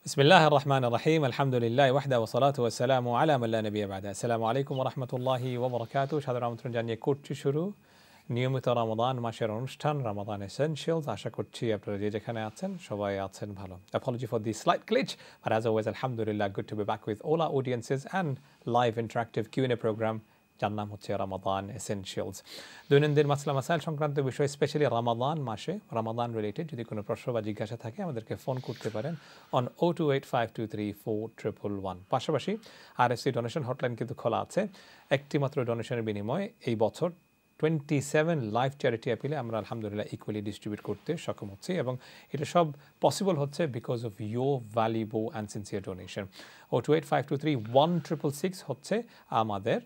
বিসমিল্লাহির রহমানির রহিম আলহামদুলিল্লাহি ওয়াহদা ওয়া সালাতু ওয়া সালামু আলা মান লা নাবিয়্যা বা'দা। আসসালামু আলাইকুম ওয়া রাহমাতুল্লাহি ওয়া বারাকাতুহু। সাদর আমন্ত্রণ জানিয়ে করছি শুরু নিয়মিত রমাদান মাসের অনুষ্ঠান রমাদান এসেনশিয়ালস। আশা করছি আপনারা যে যেখানে আছেন সবাই আছেন ভালো। Apology for the slight glitch, but as always, alhamdulillah, good to be back with all our audiences and live interactive Q&A program যার নাম হচ্ছে রমাদান এসেনশিয়ালস। দৈনন্দিন মাসলা মাসাইল সংক্রান্ত বিষয়, স্পেশালি রমাদান মাসে রমাদান রিলেটেড যদি কোনো প্রশ্ন বা জিজ্ঞাসা থাকে আমাদেরকে ফোন করতে পারেন অন 02852341111। পাশাপাশি RFC ডোনেশন হটলাইন কিন্তু খোলা আছে। একটি মাত্র ডোনেশনের বিনিময়ে এই বছর 27 লাইভ চ্যারিটি অ্যাপিলে আমরা আলহামদুলিল্লাহ ইকুয়ালি ডিস্ট্রিবিউট করতে সক্ষম হচ্ছি, এবং এটা সব পসিবল হচ্ছে because of your valuable and sincere donation. 028523166 হচ্ছে আমাদের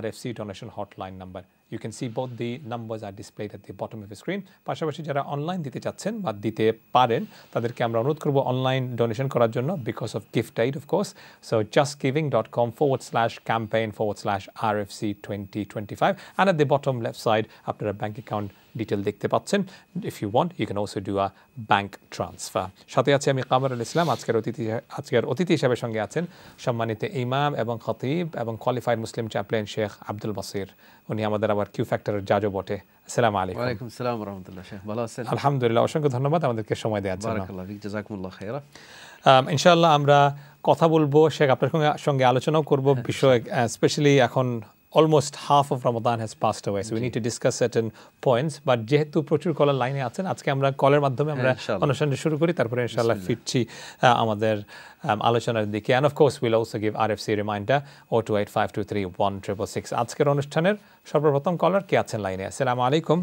RFC donation hotline number. You can see both the numbers are displayed at the bottom of the screen. পাশাপাশি যারা অনলাইন দিতে চাচ্ছেন বা দিতে পারেন তাদেরকে আমরা অনুরোধ করব অনলাইন ডোনেশন করার জন্য because of gift aid of course. So justgiving.com/campaign/RFC2025 and at the bottom left side আপনারা ব্যাংক অ্যাকাউন্ট ডিটেল দেখতে পাচ্ছেন। If you want you can also do a bank transfer. সাথে আছে আমি কামরুল ইসলাম। আজকের অতিথি হিসেবে সঙ্গে আছেন সম্মানিত ইমাম এবং খতিব এবং কোয়ালিফাইড মুসলিম চ্যাপ্লেন শেখ আব্দুল বাসির। উনি আমাদের আবার কিউ ফ্যাক্টরের জাজও বটে। আসসালামু আলাইকুম। ওয়ালাইকুম আসসালাম ওয়া রাহমাতুল্লাহ। শেখ ভালো আছেন? আলহামদুলিল্লাহ, অসংখ্য ধন্যবাদ আমাদেরকে সময় দেওয়ার জন্য। বারাকাল্লাহ ফিক, জাযাকুমুল্লাহ খাইরা। ইনশাআল্লাহ আমরা কথা বলবো, শেখ আপনার সঙ্গে আলোচনাও করব বিষয়, স্পেশালি এখন almost half of Ramadan has passed away, so we need to discuss certain points, but যেহেতু প্রচুর কলার লাইনে আছেন আজকে আমরা কলের মাধ্যমে আমরা অনুষ্ঠানটা শুরু করি, তারপরে ইনশাআল্লাহ ফিরছি আমাদের আলোচনার দিকে। and of course we'll also give RFC reminder 028523166। আজকের অনুষ্ঠানের সর্বপ্রথম কলার কে আছেন লাইনে? আসসালামু আলাইকুম।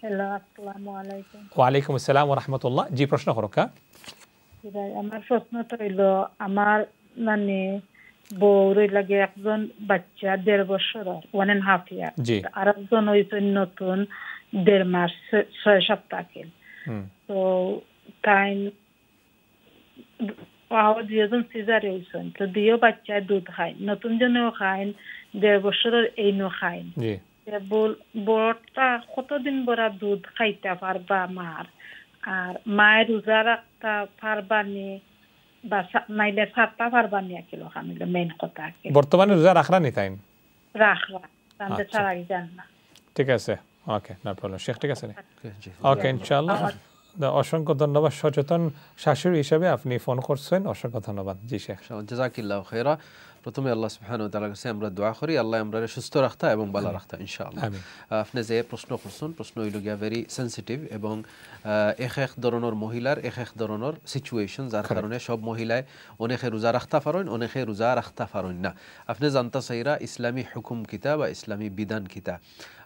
হ্যালো, আসসালামু আলাইকুম। ওয়ালাইকুম আসসালাম ওয়া রাহমাতুল্লাহ। জি, প্রশ্ন করো। আমার প্রশ্নটা হইল, আমার মানে বউর লাগে একজন বাচ্চা 1.5 বছর 1.5 ইয়ার, আর একজন হইছে নতুন 1.5 মাস 6 সপ্তাহ। তো তাই দুজন সিজারে হয়েছেন, তো দুইও বাচ্চায় দুধ খায়, নতুন জনেও খায়, 1.5 বছরের এইনো খায়। বড়টা কতদিন বড় দুধ খাইতে পারবা মার, আর মায়ের রোজা রাখতে পারবা নি বা নাইলে ছাড়তে পারবা নি? কিলো খামিলে মেইন কথা বর্তমানে রোজা রাখরা নি তাই রাখরা তাহলে ছাড়াই যান না। ঠিক আছে, ওকে, নো প্রবলেম শেখ। ঠিক আছে, ওকে, ইনশাআল্লাহ। অসংখ্য ধন্যবাদ, সচেতন শাশুড়ি হিসেবে আপনি ফোন করছেন, অসংখ্য ধন্যবাদ। জি শেখ, জাযাকিল্লাহু খাইরা। প্রথমে আল্লাহ সুবহানাহু ওয়া তাআলার কাছে আমরা দোয়া করি আল্লাহ আমরারে সুস্থ রাখতা এবং ভালো রাখতা ইনশাআল্লাহ। আপনি যে প্রশ্ন করছেন, প্রশ্ন হইল গিয়া ভেরি সেনসিটিভ, এবং এক ধরনের মহিলার এক ধরনের সিচুয়েশন, যার কারণে সব মহিলায় অনেকে রোজা রাখতা পারেন, অনেকে রোজা রাখতা পারেন না। আপনি জানতা চাইরা ইসলামী হুকুম কিতা বা ইসলামী বিধান কিতা।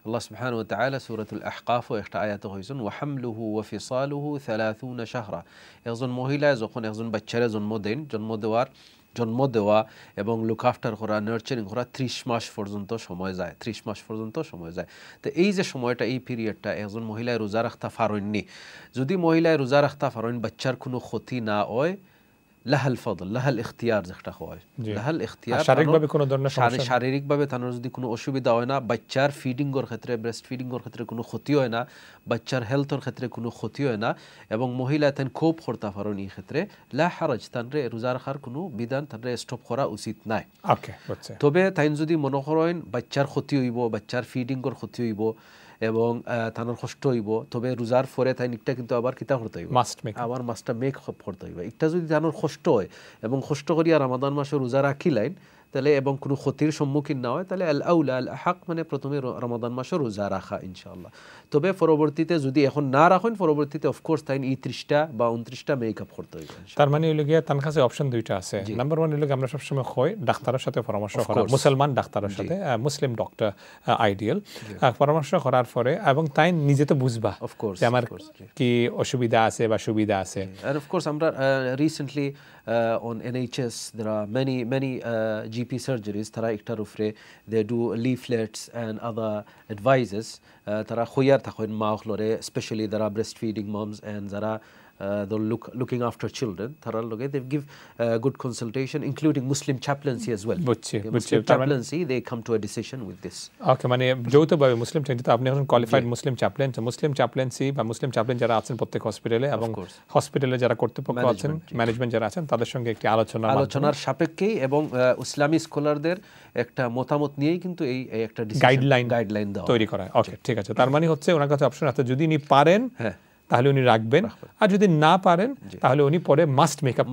আল্লাহ সুবহানাহু ওয়া তাআলা সূরাতুল আহকাফ একটা আয়াত কইছেন, ওয়া হামলুহু ওয়া ফিসালুহু 30 শাহরা। একজন মহিলা যখন একজন বাচ্চারে জন্ম দেওয়া এবং লুক আফটার করা, নার্চারিং করা 30 মাস পর্যন্ত সময় যায়, 30 মাস পর্যন্ত সময় যায়। তো এই যে সময়টা, এই পিরিয়ডটা একজন মহিলায় রোজা রাখতে পারেননি, যদি মহিলায় রোজা রাখতে পারেন বাচ্চার কোনো ক্ষতি না হয়, লাহাল ফদল, লাহাল ইখতিয়ার যেটা হয়, লাহাল ইখতিয়ার, শারীরিকভাবে তার যদি কোনো অসুবিধা হয় না, বাচ্চার ফিডিংয়ের ক্ষেত্রে, ব্রেস্ট ফিডিংয়ের ক্ষেত্রে কোনো ক্ষতি হয় না, বাচ্চার হেলথের ক্ষেত্রে কোনো ক্ষতি হয় না, এবং মহিলা তান খুব করতে পারেন, এই ক্ষেত্রে লা হারাজ, তানরে রোজা রাখার কোনো বিধান তানরে স্টপ করা উচিত নাই। তবে তাই যদি মনে করেন বাচ্চার ক্ষতি হইব, বাচ্চার ফিডিংয়ের ক্ষতি হইব এবং তানোর কষ্ট হইব, তবে রোজার পরে তাই নিকটা কিন্তু আবার কিতা করতে হইব, আবার মাছটা মেক করতে হইব। একটা যদি তানোর কষ্ট হয় এবং কষ্ট করিয়া রমাদান মাসে রোজা রাখিলেন তাহলে, এবং কোনো ক্ষতির সম্মুখীন না হয়, তাহলে আল আউলা আল আহাক, মানে প্রথমে রমাদান মাসে রোজা রাখা ইনশাআল্লাহ। তবে পরবর্তীতে যদি এখন না রাখেন, পরবর্তীতে অফকোর্স তাই 30টা বা 29টা মেকআপ করতে হইবে। তার মানে হইল গিয়া তার কাছে অপশন দুইটা আছে। নাম্বার 1 হইল আমরা সবসময় হয় ডাক্তারের সাথে পরামর্শ করা, মুসলমান ডাক্তারের সাথে, মুসলিম ডক্টর আইডিয়াল, পরামর্শ করার পরে, এবং তাই নিজে তো বুঝবা অফকোর্স আমার কি অসুবিধা আছে বা সুবিধা আছে। আর অফকোর্স আমরা recently on NHS there are many GP surgeries, তারা একটার উপরে they do leaflets and other advices, তারা খইয়ার থাকেন মা হলরে, স্পেশালি যারা ব্রেস্ট ফিডিং মমস এন্ড যারা looking after children tarar loge they give good consultation including Muslim chaplaincy as well Muslim chaplaincy they come to a decision with this okay মানে যৌথভাবে মুসলিম তো আপনি এখন কোয়ালিফাইড মুসলিম চ্যাপ্লেন তো মুসলিম চ্যাপ্লেন্সি বা মুসলিম chaplain যারা আছেন প্রত্যেক হসপিটালে এবং হসপিটালে যারা কর্তৃপক্ষ আছেন ম্যানেজমেন্ট যারা আছেন তাদের সঙ্গে একটি আলোচনার সাপেক্ষেই এবং ইসলামী স্কলারদের একটা মতামত নিয়েই কিন্তু এই একটা গাইডলাইন তৈরি করা ওকে ঠিক আছে তার মানে হচ্ছে ওনার কাছে অপশন আছে যদি উনি পারেন তাহলে উনি রাখবেন আর যদি না পারেন তাহলে উনি পরে মাস্ট মেকআপ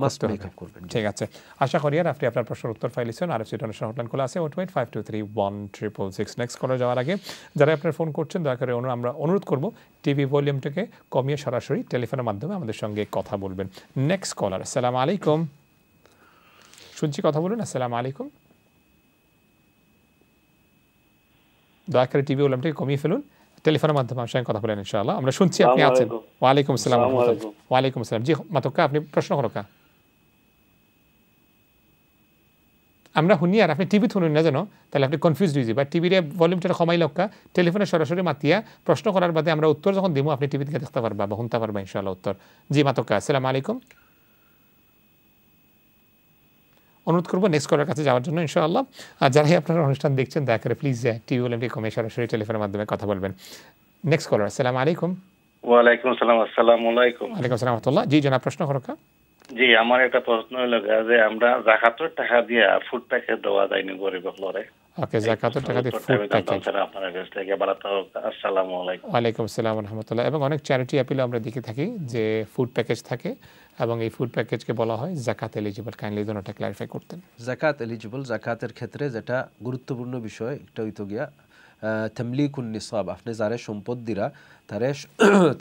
করবেন ঠিক আছে আশা করি আর আপনি আপনার প্রশ্নের উত্তর ফাইলিছেন আর এফসি টেলিফোন হটলাইন খোলা আছে 085231666 নেক্সট কলে যাওয়ার আগে যারা আপনার ফোন করছেন দয়া করে আমরা অনুরোধ করব টিভি ভলিউমটাকে কমিয়ে সরাসরি টেলিফোনের মাধ্যমে আমাদের সঙ্গে কথা বলবেন নেক্সট কলার আসসালামু আলাইকুম শুনছি কথা বলুন আসসালামু আলাইকুম দয়া করে টিভি ভলিউমটাকে কমিয়ে ফেলুন টেলিফোনের মাধ্যমে আমার সঙ্গে কথা বলেন ইনশাআল্লাহ আমরা শুনছি আপনি আছেন ওয়ালাইকুম আসসালাম ওয়ালাইকুম আসসালাম জি মাতকা আপনি প্রশ্ন করো কা আমরা শুনি আর আপনি টিভি শুনুন না জানো তাহলে আপনি কনফিউজ হয়ে যাবেন টিভির ভলিউমটা কমাই লক্কা টেলিফোনে সরাসরি মাতিয়া প্রশ্ন করার বাদে আমরা উত্তর যখন দিব আপনি টিভি থেকে দেখতে পারবা বা শুনতে পারবা ইনশাআল্লাহ উত্তর জি মাতকা আসসালামু আলাইকুম অনুরোধ করবো নেক্সট কলার কাছে যাওয়ার জন্য ইনশাআল্লাহ আর যারাই আপনারা অনুষ্ঠান দেখছেন দয়া করে প্লিজ টিভি ভলিউমটি কমিয়ে সরাসরি টেলিফোনের মাধ্যমে কথা বলবেন নেক্সট কলার আসসালামু আলাইকুম ওয়ালাইকুম আসসালাম আসসালামু আলাইকুম ওয়ালাইকুম আসসালাম রাহমাতুল্লাহ জি জনাব প্রশ্ন করো কা জি আমার একটা প্রশ্ন হলো যে আমরা যাকাতের টাকা দিয়ে ফুড প্যাকেজ দেওয়া যায় নি গরিব লোরে ওকে যাকাতের টাকা দিয়ে ফুড প্যাকেজ আপনারা কাছ থেকে বাড়াতে হোক আসসালামু আলাইকুম ওয়ালাইকুম আসসালাম ওয়া রাহমাতুল্লাহ এবং অনেক চ্যারিটি অ্যাপিলে আমরা দেখে থাকি যে ফুড প্যাকেজ থাকে এবং এই ফুড প্যাকেজকে বলা হয় যাকাত এলিজিবল কাইন্ডলি দোনোটা ক্লারিফাই করতেন যাকাত এলিজিবল যাকাতের ক্ষেত্রে যেটা গুরুত্বপূর্ণ বিষয় একটা হইতো গিয়া তামলিকুন নিসাব আপনি যারে সম্পদ দিরা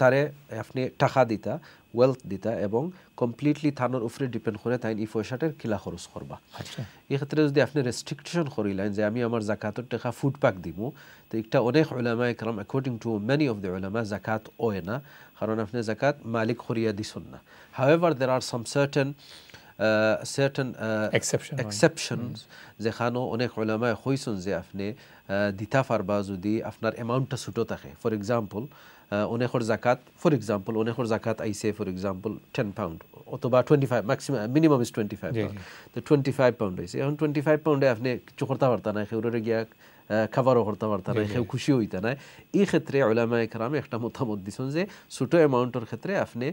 তারে আপনি টাকা দিতা ওয়েলথ দিতা এবং কমপ্লিটলি থানোর উপরে ডিপেন্ড করে তাই এই পয়সাটার কিলা খরচ করবা এই ক্ষেত্রে যদি আপনি রেস্ট্রিকশন করিলেন যে আমি আমার জাকাতের টাকা ফুড প্যাক দিব তো একটা অনেক উলামা ইকরাম according to many of the উলামা জাকাত ওয়ে না কারণ আপনি জাকাত মালিক করিয়া দিছেন না হাউএভার দেয়ার আর সাম certain exceptions যেখানে অনেক উলামা কইছেন যে আপনি দিতা পারবা যদি আপনার অ্যামাউন্টটা ছোট থাকে ফর এক্সাম্পল অনেকের জাকাত আইছে ফর এক্সাম্পল 10 পাউন্ড অথবা 25 ম্যাক্সিমাম মিনিমাম ইজ 25 পাউন্ড তো 25 পাউন্ড হইছে এখন 25 পাউন্ডে আপনি কিছু করতে পারতা না কেউরে গিয়া খাবারও করতে পারতা না কেউ খুশি হইতা না এই ক্ষেত্রে উলামা ইকরাম একটা মতামত দিছেন যে ছোট অ্যামাউন্টের ক্ষেত্রে আপনি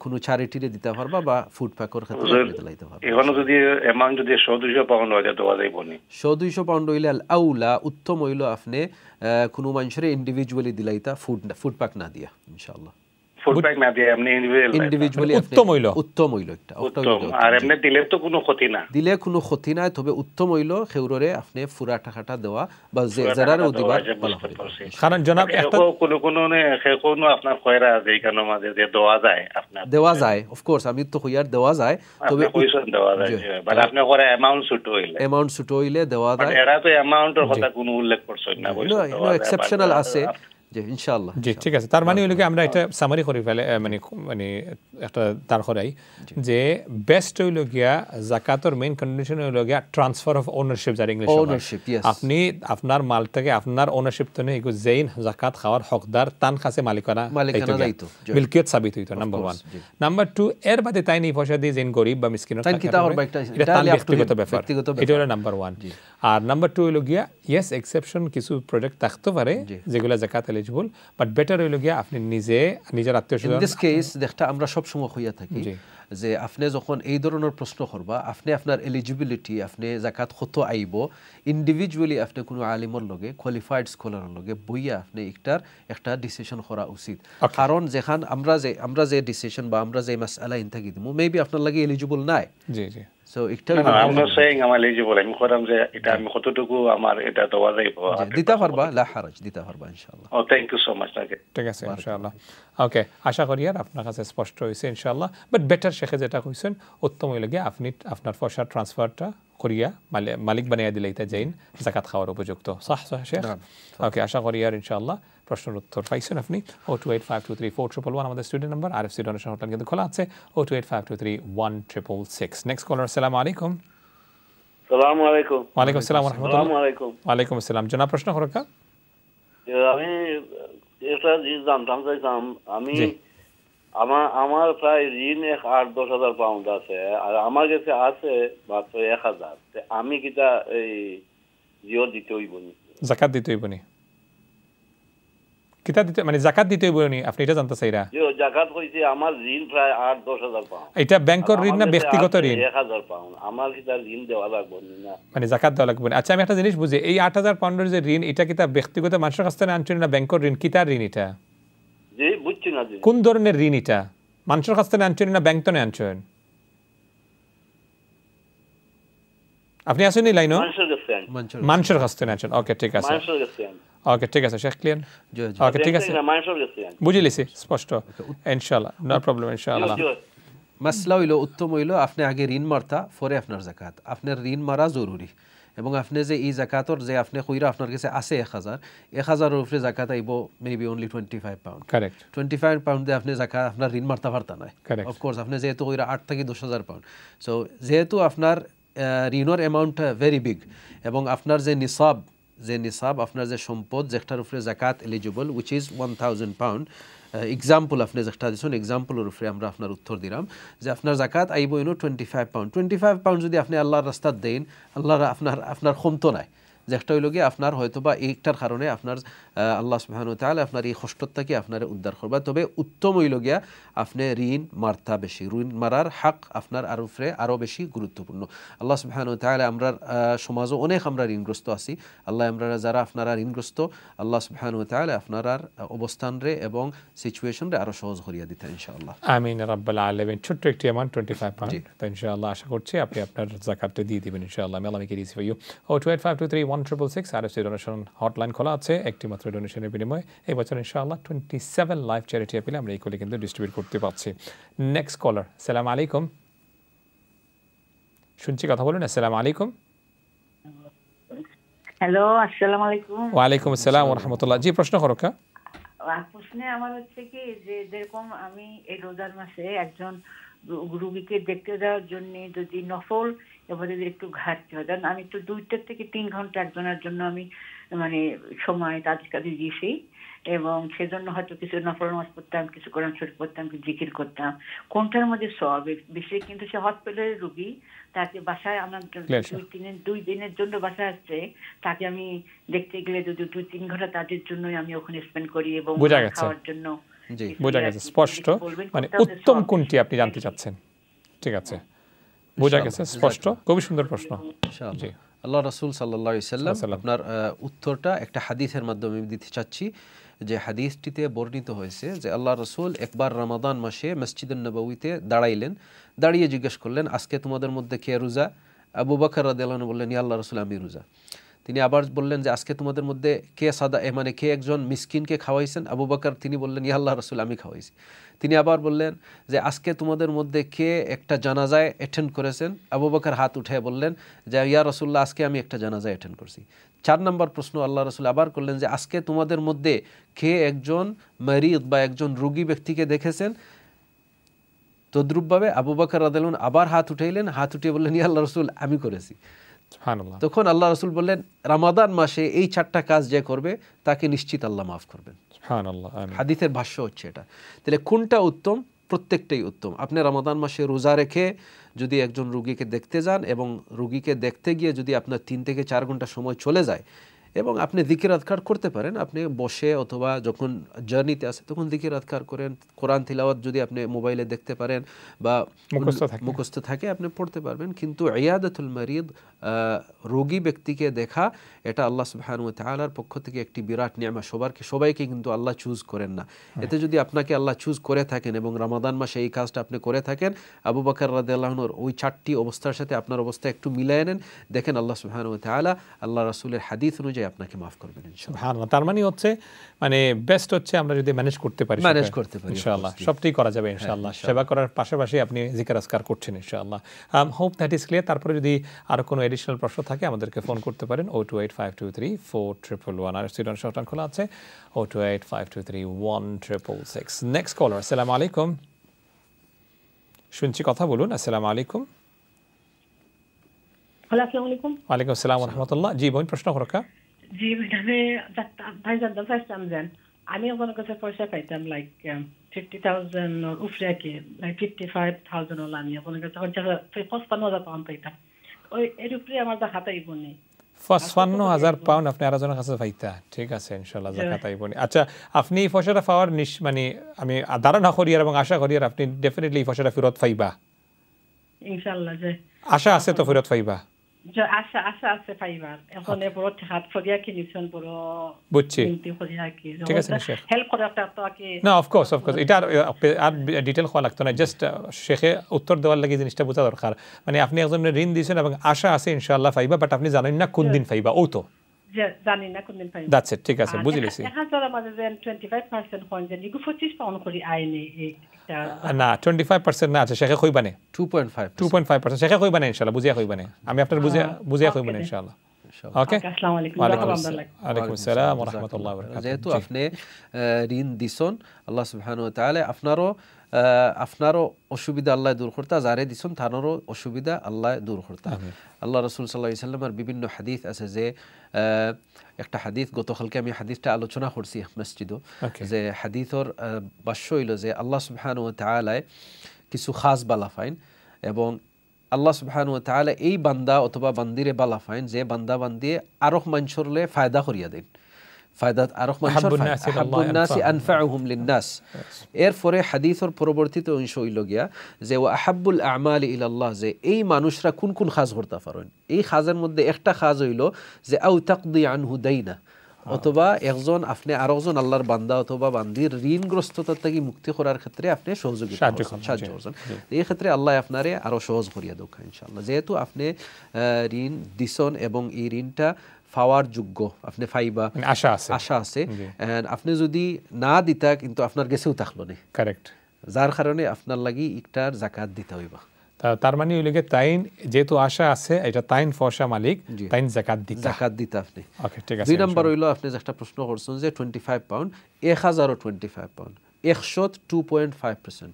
কোনো চ্যারিটিরে দিতে পারবা বা ফুড প্যাকের ক্ষেত্রে দিতে পারবা এখন যদি অ্যামাউন্ট যদি 100-200 পাউন্ড হয় তো দেওয়া যাবে নি 100-200 পাউন্ড হইলে আউলা উত্তম হইলো আপনি কোনো মানুষের ইন্ডিভিজুয়ালি দিলাইতা ফুড প্যাক না দিয়া ইনশাআল্লাহ ফুড প্যাক না দিয়ে আপনি ইন্ডিভিজুয়ালি উত্তম হইলো একটা আর এমনি দিলে তো কোনো ক্ষতি না তবে উত্তম হইলো খেউররে আপনি পুরা টাকাটা দেওয়া বা যারারে দিবা কারণ জনাব একটা কোনো আপনার কয়রা যেই কারণে মাঝে যে দেওয়া যায় অফ কোর্স আমি তো কইয়ার দেওয়া যায় তবে দেওয়া যায় বাট আপনি করে অ্যামাউন্ট ছোট হইলে দেওয়া যায় এরা তো অ্যামাউন্টের কথা কোনো উল্লেখ করছেন না বলছো এক্সেপশনাল আছে জি ইনশাআল্লাহ জি ঠিক আছে তার মানে হলো কি আমরা এটা সামারি করে ফেলে মানে একটা দাঁড় করাই যে বেস্ট হইলো গিয়া যাকাতের মেইন কন্ডিশন হইলো গিয়া ট্রান্সফার অফ ওনারশিপ যার ইংলিশ আপনি আপনার মালটাকে আপনার ওনারশিপ তো নেই যেইন যাকাত খাওয়ার হকদার তান কাছে মালিকানা যাইতো মিলকিয়ত সাবিত হইতো নাম্বার 1 নাম্বার 2 এর বাদে তাই নেই পয়সা দিয়ে যেইন গরিব বা মিসকিনের এটা ব্যক্তিগত ব্যাপার এটা হলো নাম্বার 1 আর নাম্বার 2 হইলো গিয়া ইয়েস এক্সেপশন কিছু প্রোডাক্ট থাকতে পারে যেগুলো যাকাত এলিজিবল বাট বেটার হইলো গিয়া আপনি নিজের আত্মীয়স্বজন ইন দিস কেস দেখটা আমরা সব সময় হইয়া থাকি যে আপনি যখন এই ধরনের প্রশ্ন করবা আপনি আপনার এলিজিবিলিটি আপনি যাকাত কত আইব ইন্ডিভিজুয়ালি আপনি কোনো আলিমর লগে কোয়ালিফাইড স্কলারের লগে বইয়া আপনি একটা ডিসিশন করা উচিত কারণ যেখান আমরা যে ডিসিশন বা আমরা যে মাসআলা ইনতাকি দিমু মেবি আপনার লাগে এলিজিবল নাই জি জি সো একটা I'm not saying I'm eligible আমি করাম যে এটা আমি কতটুকু আমার এটা দেওয়া যাইব দিতে পারবা লা হারাজ দিতে পারবা ইনশাআল্লাহ থ্যাংক ইউ সো মাচ ঠিক আছে ইনশাআল্লাহ ওকে আশা করি আর আপনার কাছে স্পষ্ট হইছে ইনশাআল্লাহ বাট বেটার শেখে যেটা কইছেন উত্তম হইলে গিয়া আপনি আপনার পয়সা ট্রান্সফারটা করিয়া মালিক বানিয়ে দিলে এটা যাইন যাকাত খাওয়ার উপযুক্ত সাহ শেখ ওকে আশা করি আর ইনশাআল্লাহ প্রশ্নের উত্তর পাইছেন আপনি 028523411 আমাদের student number RFC donation hotline কিন্তু খোলা আছে 028523166 নেক্সট কলার আসসালামু আলাইকুম আসসালামু আলাইকুম ওয়ালাইকুম আসসালাম ওয়া রাহমাতুল্লাহ ওয়ালাইকুম আসসালাম জনাব প্রশ্ন করো আমি এটা জানতাম চাইতাম আমি আমার প্রায় ঋণ 8-10,000 পাউন্ড আছে, আর আমার কাছে আছে মাত্র 1,000। আমি কিটা এই জিও দিতে হইব নি, যাকাত দিতে হইব নি? কিতা দিতে মানে যাকাত দিতে হইব নি? আপনি এটা জানতে চাইরা? জিও জাকাত কইছে আমার ঋণ প্রায় 8-10,000 পাউন্ড। এটা ব্যাংকের ঋণ না ব্যক্তিগত ঋণ? 1,000 পাউন্ড। আমার কিটা ঋণ দেওয়া লাগবে না, মানে জাকাত দেওয়া লাগবে না। আচ্ছা, আমি একটা জিনিস বুঝি, এই 8,000 পাউন্ডের যে ঋণ, এটা কিতা ব্যক্তিগত মানুষের কাছ থেকে আনছেন না ব্যাংকের ঋণ? কিতার ঋণ এটা? জি বুঝছি না। কোন ধরনের ঋণ এটা? মানুষের কাছ থেকে আনছেন না ব্যাংক থেকে আনছেন? আপনি আসেন এই লাইনও? মানুষের কাছ থেকে আনছেন। ওকে, ঠিক আছে। ওকে, ঠিক আছে, শেখ ক্লিয়ার? ওকে, ঠিক আছে, বুঝে লিছি স্পষ্ট। ইনশাআল্লাহ, নো প্রবলেম, ইনশাআল্লাহ। মাসলা হইল, উত্তম হইল আপনি আগে ঋণ মারতা, পরে আপনার জাকাত। আপনার ঋণ মারা জরুরি, এবং আপনি যে এই জাকাতর যে আপনি কইরা আপনার কাছে আছে 1,000 উপরে জাকাত আইব maybe only 25 pound. Correct. 25 pound দিয়ে আপনি জাকাত আপনার ঋণ মারতে পারতা না। অফকোর্স আপনি যেহেতু কইরা 8 থেকে 10,000 পাউন্ড, সো যেহেতু আপনার ঋণের অ্যামাউন্ট ভেরি বিগ, এবং আপনার যে নিসাব আপনার যে সম্পদ যেটার উপরে জাকাত eligible, which is 1,000 pound. Example আপনি যেটা দিচ্ছেন, এক্সাম্পলের উপরে আমরা আপনার উত্তর দিলাম যে আপনার জাকাত আইব 25 পাউন্ড। 25 পাউন্ড যদি আপনি আল্লাহর রাস্তায় দেন, আল্লাহর আপনার ক্ষমতা নাই, যেটা হইল গিয়ে আপনার হয়তো বা এইটার কারণে আপনার আল্লাহ সুবহানাহু ওয়া তাআলা আপনার এই কষ্ট থেকে আপনার উদ্ধার করবা। তবে উত্তম হইল গিয়া আপনি ঋণ মারতা বেশি, ঋণ মারার হক আপনার আর উপরে আরও বেশি গুরুত্বপূর্ণ। আল্লাহ সুবহানাহু ওয়া তাআলা আমরা সমাজও অনেক আমরা ঋণগ্রস্ত আছি। আল্লাহ আমরা যারা আপনারা ঋণগ্রস্ত, আল্লাহ সুবহানাহু ওয়া তাআলা আপনার অবস্থান রে এবং সিচুয়েশন রে আরো সহজ করিয়া দিতে ইনশাআল্লাহ। আমিন রাব্বাল আলামিন। ছোট্ট একটি অ্যামাউন্ট 25 পাউন্ড, তো ইনশাআল্লাহ আশা করছি আপনি আপনার জাকাতটা দিয়ে দিবেন ইনশাআল্লাহ। আমি Allah make it easy for you. 028523166 RFC donation hotline খোলা আছে, একটি মাত্র ডোনেশনের বিনিময়ে এই বছর ইনশাআল্লাহ 27 লাইভ চ্যারিটি অ্যাপিলে আমরা এই কোলে কিন্তু ডিস্ট্রিবিউট করতে পারছি। নেক্সট কলার, আসসালামু আলাইকুম। শুনছি, কথা বলুন। আসসালামু আলাইকুম। হ্যালো, আসসালামু আলাইকুম। ওয়া আলাইকুম আসসালাম ওয়া রাহমাতুল্লাহ। জি, প্রশ্ন করো। প্রশ্নে আমার হচ্ছে কি, যে যেরকম আমি এই রোজার মাসে একজন রোগীকে দেখতে যাওয়ার জন্য যদি নফল এবার যদি একটু ঘাটতে হয়, আমি একটু 2 থেকে 3 ঘন্টা একজনের জন্য আমি মানে সময় তাদের কাছে দিয়েছি, এবং সেজন্য হয়তো কিছু নফল নামাজ পড়তাম, কিছু কোরআন শরীফ পড়তাম, কিছু জিকির করতাম। কোনটার মধ্যে সওয়াব বেশি? কিন্তু সে হসপিটালের রোগী, তাকে বাসায় আমার 2 দিনের জন্য বাসায় আসছে, তাকে আমি দেখতে গেলে যদি 2-3 ঘন্টা তাদের জন্য আমি ওখানে স্পেন্ড করি, এবং খাওয়ার জন্য। জি, বোঝা গেছে স্পষ্ট। মানে উত্তম কোনটি আপনি জানতে চাচ্ছেন? ঠিক আছে, বোঝা গেছে স্পষ্ট। খুবই সুন্দর প্রশ্ন। জি, আল্লাহ রাসূল সাল্লাল্লাহু আলাইহি সাল্লাম আপনার উত্তরটা একটা হাদিসের মাধ্যমে দিতে চাচ্ছি। যে হাদিসটিতে বর্ণিত হয়েছে যে আল্লাহ রাসূল একবার রমাদান মাসে মসজিদুন নববীতে দাঁড়াইলেন, দাঁড়িয়ে জিজ্ঞেস করলেন, আজকে তোমাদের মধ্যে কে রোজা? আবু বকর রাদিয়াল্লাহু আনহু বললেন, ইয়া আল্লাহ রাসূল, আমি রোজা। তিনি আবার বললেন যে আজকে তোমাদের মধ্যে কে সাদা মানে কে একজন মিসকিনকে খাওয়াইছেন? আবু বকর তিনি বললেন, ইয়া আল্লাহ রাসূল, আমি খাওয়াইছি। তিনি আবার বললেন যে আজকে তোমাদের মধ্যে কে একটা জানাজায় অ্যাটেন্ড করেছেন? আবু বকর হাত উঠে বললেন যে ইয়া রাসূলুল্লাহ, আজকে আমি একটা জানাজায় অ্যাটেন্ড করছি। 4 নম্বর প্রশ্ন আল্লাহ রাসূল আবার করলেন যে আজকে তোমাদের মধ্যে কে একজন মারিদ বা একজন রোগী ব্যক্তিকে দেখেছেন? তদ্রূপভাবে আবু বকর রাদিয়াল্লাহু আনহু আবার হাত উঠাইলেন, হাত উঠিয়ে বললেন, ইয়া আল্লাহ রাসূল, আমি করেছি। তখন আল্লাহ রাসূল বললেন, রমাদান মাসে এই 4টা কাজ যে করবে তাকে নিশ্চিত আল্লাহ মাফ করবেন। হাদিসের ভাষ্য হচ্ছে এটা। তাহলে কোনটা উত্তম? প্রত্যেকটাই উত্তম। আপনি রমাদান মাসে রোজা রেখে যদি একজন রোগীকে দেখতে যান, এবং রোগীকে দেখতে গিয়ে যদি আপনার 3 থেকে 4 ঘন্টা সময় চলে যায়, এবং আপনি জিকির আজকার করতে পারেন, আপনি বসে অথবা যখন জার্নিতে আসে তখন জিকির আজকার করেন, কোরআন তিলাওয়াত যদি আপনি মোবাইলে দেখতে পারেন বা মুখস্থ থাকে আপনি পড়তে পারবেন। কিন্তু ইয়াদাতুল মারিদ, রোগী ব্যক্তিকে দেখা, এটা আল্লাহ সুবহানাহু ওয়া তাআলার পক্ষ থেকে একটি বিরাট নিয়ামত। সবাইকে কিন্তু আল্লাহ চুজ করেন না। এতে যদি আপনাকে আল্লাহ চুজ করে থাকেন এবং রমাদান মাসে এই কাজটা আপনি করে থাকেন, আবু বকর রাদিয়াল্লাহু আনহুর ওই 4টি অবস্থার সাথে আপনার অবস্থা একটু মিলিয়ে নেন, দেখেন আল্লাহ সুবহানাহু ওয়া তাআলা আল্লাহ রাসূলের হাদিস অনুযায়ী আপনাকে মাফ করবেন ইনশাআল্লাহ। সুবহানাল্লাহ। তার মানে হচ্ছে মানে বেস্ট হচ্ছে আমরা যদি ম্যানেজ করতে পারি ইনশাআল্লাহ সবটাই করা যাবে ইনশাআল্লাহ। সেবা করার পাশাপাশি আপনি জিকির আজকার করছেন ইনশাআল্লাহ। Hope that is clear. তারপরে যদি আরো কোনো এডিশনাল প্রশ্ন থাকে আমাদেরকে ফোন করতে পারেন 028523411 আর স্টুডেন্ট শর্টন খোলা আছে 028523166। নেক্সট কলার, আসসালামু আলাইকুম। শুনছি, কথা বলুন। আসসালামু আলাইকুম। আসসালামু আলাইকুম। ওয়ালাইকুম আসসালাম ওয়া রাহমাতুল্লাহ। জি বোন, প্রশ্ন করো। জি ম্যাডামে ভাইজান দ্য ফার্স্ট টাইম দেন আমি আপনার কাছে পয়সা পাইতাম লাইক 50,000 উপরে কি 55,000 হল আমি আপনার কাছে 55,000 পাউন্ড পাইতাম ওই এর উপরে আমার জাকাত আইব নি 55,000 পাউন্ড আপনি আর জনের কাছে পাইতা ঠিক আছে ইনশাআল্লাহ জাকাত আইব নি আচ্ছা আপনি এই ফসলটা পাওয়ার মানে আমি ধারণা করি এবং আশা করি আর আপনি ডেফিনেটলি এই ফসলটা ফেরত পাইবা ইনশাআল্লাহ যে আশা আছে তো ফেরত পাইবা যে আশা আছে পাইবার এখন এরপর হাত ফরিয়া কিনিছেন বড় বুঝছি ঠিক আছে শেখ হেল্প করে একটা তো কি না অফ কোর্স এটা আর ডিটেইল হওয়া লাগতো না জাস্ট শেখে উত্তর দেওয়ার লাগি জিনিসটা বোঝা দরকার মানে আপনি একজন ঋণ দিয়েছেন এবং আশা আছে ইনশাআল্লাহ পাইবা বাট আপনি জানেন না কোন দিন পাইবা ও তো জানি না কোন দিন পাইবা দ্যাটস ইট ঠিক আছে বুঝিলেছি এখন যারা মাঝে 25% কোন যে নিগু 25 পাউন্ড করি আইনি না 25% না আছে শেখে কইবানে 2.5% শেখে কইবানে ইনশাআল্লাহ বুঝিয়া কইবানে আমি আপনার বুঝিয়া কইবানে ইনশাআল্লাহ ওকে আসসালামু আলাইকুম ওয়ালাইকুম আসসালাম ওয়া রাহমাতুল্লাহি ওয়া বারাকাতুহু যেহেতু আপনি ঋণ দিছেন আল্লাহ সুবহানাহু ওয়া তাআলা আপনারও অসুবিধা আল্লাহ দূর করতা যারে দিছেন তারও অসুবিধা আল্লাহ দূর করতা আল্লাহ রাসূল সাল্লাল্লাহু আলাইহি সাল্লামের বিভিন্ন হাদিস আছে যে একটা হাদিস গতকালকে আমি হাদিসটা আলোচনা করছি মসজিদে যে হাদিসের ভাষ্য হইল যে আল্লাহ সুবহানাহু ওয়া তাআলা কিছু খাস বালা ফাইন এবং আল্লাহ সুবহানাহু ওয়া তাআলা এই বান্দা অথবা বান্দিরে বালা ফাইন যে বান্দা বান্দিয়ে আরো মানুষেরলে ফায়দা করিয়া দেন ফায়দা আরো মানুষের আহাব্বুন নাসি আনফাউহুম লিন-নাস এরপরে হাদিসের পরবর্তীতে অংশ হইল গিয়া যে ওয়া আহাব্বুল আমালি ইলাল্লাহ যে এই মানুষরা কোন কোন কাজ করতে পারেন এই কাজের মধ্যে একটা কাজ হইল যে আও তাকদি আনহু দাইনা অথবা একজন আপনি আরেকজন আল্লাহর বান্দা অথবা বান্দির ঋণগ্রস্ততা থেকে মুক্তি করার ক্ষেত্রে আপনি সাহায্য করছেন এই ক্ষেত্রে আল্লাহ আপনারে আরো সহজ করিয়া দেখ ইনশাআল্লাহ যেহেতু আপনি ঋণ দিছেন এবং এই ঋণটা পাওয়ার যোগ্য আপনি পাইবা আশা আছে আপনি যদি না দিতা কিন্তু আপনার গেছেও থাকলো না কারেক্ট যার কারণে আপনার লাগি একটার যাকাত দিতে হইবা তার মানে ওই লাগে তাইন যেহেতু আশা আছে এটা তাইন ফসা মালিক তাইন যাকাত দিতে আপনি ওকে ঠিক আছে দুই নাম্বার হইলো আপনি একটা প্রশ্ন করছেন যে 25 পাউন্ড 1025 পাউন্ড 2.5%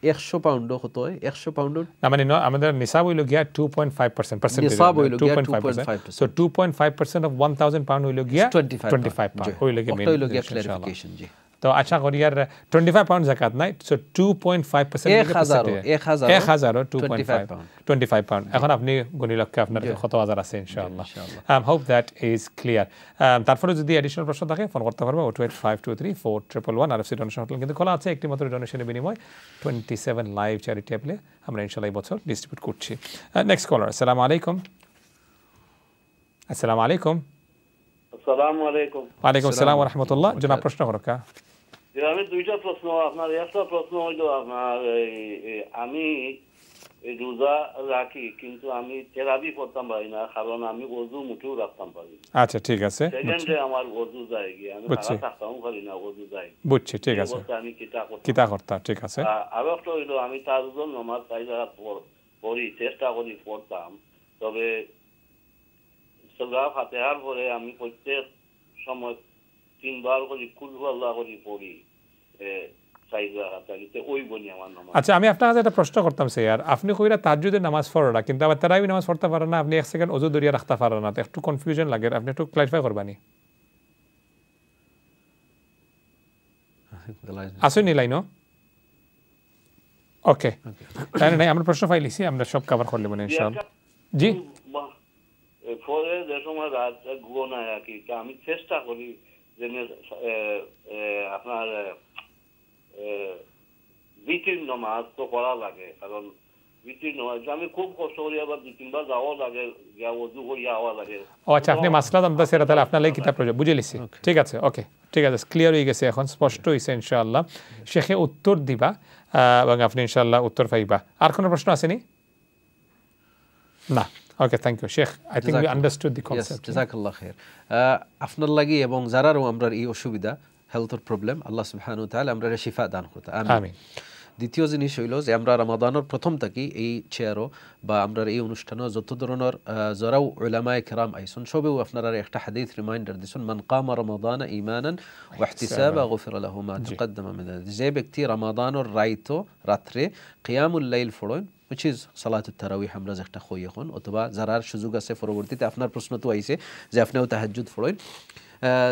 100 পাউন্ড কত হয় 100 পাউন্ড না মানে আমাদের নিসাব হইলো গিয়া 2.5% নিসাব হইলো গিয়া 2.5% সো 2.5% অফ 1000 পাউন্ড হইলো গিয়া 25 পাউন্ড হইলো গিয়া ক্লারিফিকেশন জি তো আশা করি আর 25 পাউন্ড যাকাত নাই সো 2.5% 1000 25 পাউন্ড এখন আপনি গনি লক্ষ্যে আপনার কত হাজার আছে ইনশাআল্লাহ হোপ দ্যাট ইজ ক্লিয়ার তারপরে যদি এডিশনাল প্রশ্ন থাকে ফোন করতে পারবে 028523411 আর এফসি ডোনেশন হটলাইন কিন্তু খোলা আছে একটি মাত্র ডোনেশনের বিনিময় 27 লাইভ চ্যারিটি অ্যাপলে আমরা ইনশাআল্লাহ এই বছর ডিস্ট্রিবিউট করছি নেক্সট কলার আসসালামু আলাইকুম আসসালামু আলাইকুম ওয়ালাইকুম আসসালাম ওয়া রাহমাতুল্লাহ জনাব প্রশ্ন করকা আমি দুইটা প্রশ্ন আপনার একটা প্রশ্ন হইল আপনার আমি রোজা রাখি কিন্তু আমি তেরাবি করতাম পারি না কারণ আমি ওযু মুঠেও রাখতাম পারি আচ্ছা ঠিক আছে সেকেন্ডে আমার ওযু যায় গিয়ে আমি সারা থাকতাম পারি না ওযু যায় বুঝছি ঠিক আছে আমি কিতা করতা ঠিক আছে আর একটা হইল আমি তাহাজ্জুদ নামাজ কায়দা পড়ি চেষ্টা করি পড়তাম তবে সূরা ফাতিহার পরে আমি প্রত্যেক সময় 3 বার করে কুল আল্লাহ করে পড়ি আচ্ছা আমি আপনার কাছে একটা প্রশ্ন করতাম স্যার আপনি কইরা তাহাজ্জুদের নামাজ পড়া কিন্তু আবার তারাবি নামাজ পড়তে পারেন না আপনি এক সেকেন্ড ওযু দরিয়া রাখতে পারেন না একটু কনফিউশন লাগে আপনি একটু ক্লারিফাই করবানি আসুনি লাইনো ওকে তাই না আমরা প্রশ্ন ফাইলিছি আমরা সব কভার করলে মানে ইনশাআল্লাহ জি পরে যে সময় রাত ঘুমো না কি আমি চেষ্টা করি যে আপনার বিতির নামাজ তো পড়া লাগে কারণ বিতির নামাজ আমি খুব কষ্ট করি আবার 2-3 বার যাওয়া লাগে গিয়া ওযু করিয়া আওয়া লাগে ও আচ্ছা আপনি মাসলা জানতে চাইরা তাহলে আপনার লাগি কিতাব পড়ে বুঝিলিছি ঠিক আছে ওকে ঠিক আছে ক্লিয়ার হয়ে গেছে এখন স্পষ্ট হইছে ইনশাআল্লাহ শেখে উত্তর দিবা এবং আপনি ইনশাআল্লাহ উত্তর পাইবা আর কোনো প্রশ্ন আসেনি না ওকে থ্যাংক ইউ শেখ I think we understood the concept জাযাকাল্লাহ খাইর আপনার লাগি এবং যারারও আমরার এই অসুবিধা হেলথের প্রবলেম আল্লাহ সুবহানাহু ওয়া তাআলা আমরারে শিফা দান করতে আমিন দ্বিতীয় জিনিস হইল যে আমরা রমাদানের প্রথম থেকে এই চেয়ারও বা আমরা এই অনুষ্ঠানে যত ধরনের যারাও উলামায়ে কেরাম আইসুন সবেও আপনারা একটা হাদিস রিমাইন্ডার দিছেন মান কামা রমাদান ঈমানান ওয়া ইহতিসাবা গফিরা লাহু মা তাকদ্দামা মিন যে ব্যক্তি রমাদানের রাত্রে কিয়ামুল লাইল পড়েন which is সালাতুত তারাবিহ আমরা যেটা কই এখন অথবা যারার সুযোগ আছে পরবর্তীতে আপনার প্রশ্ন তো আইছে যে আপনিও তাহাজ্জুদ পড়েন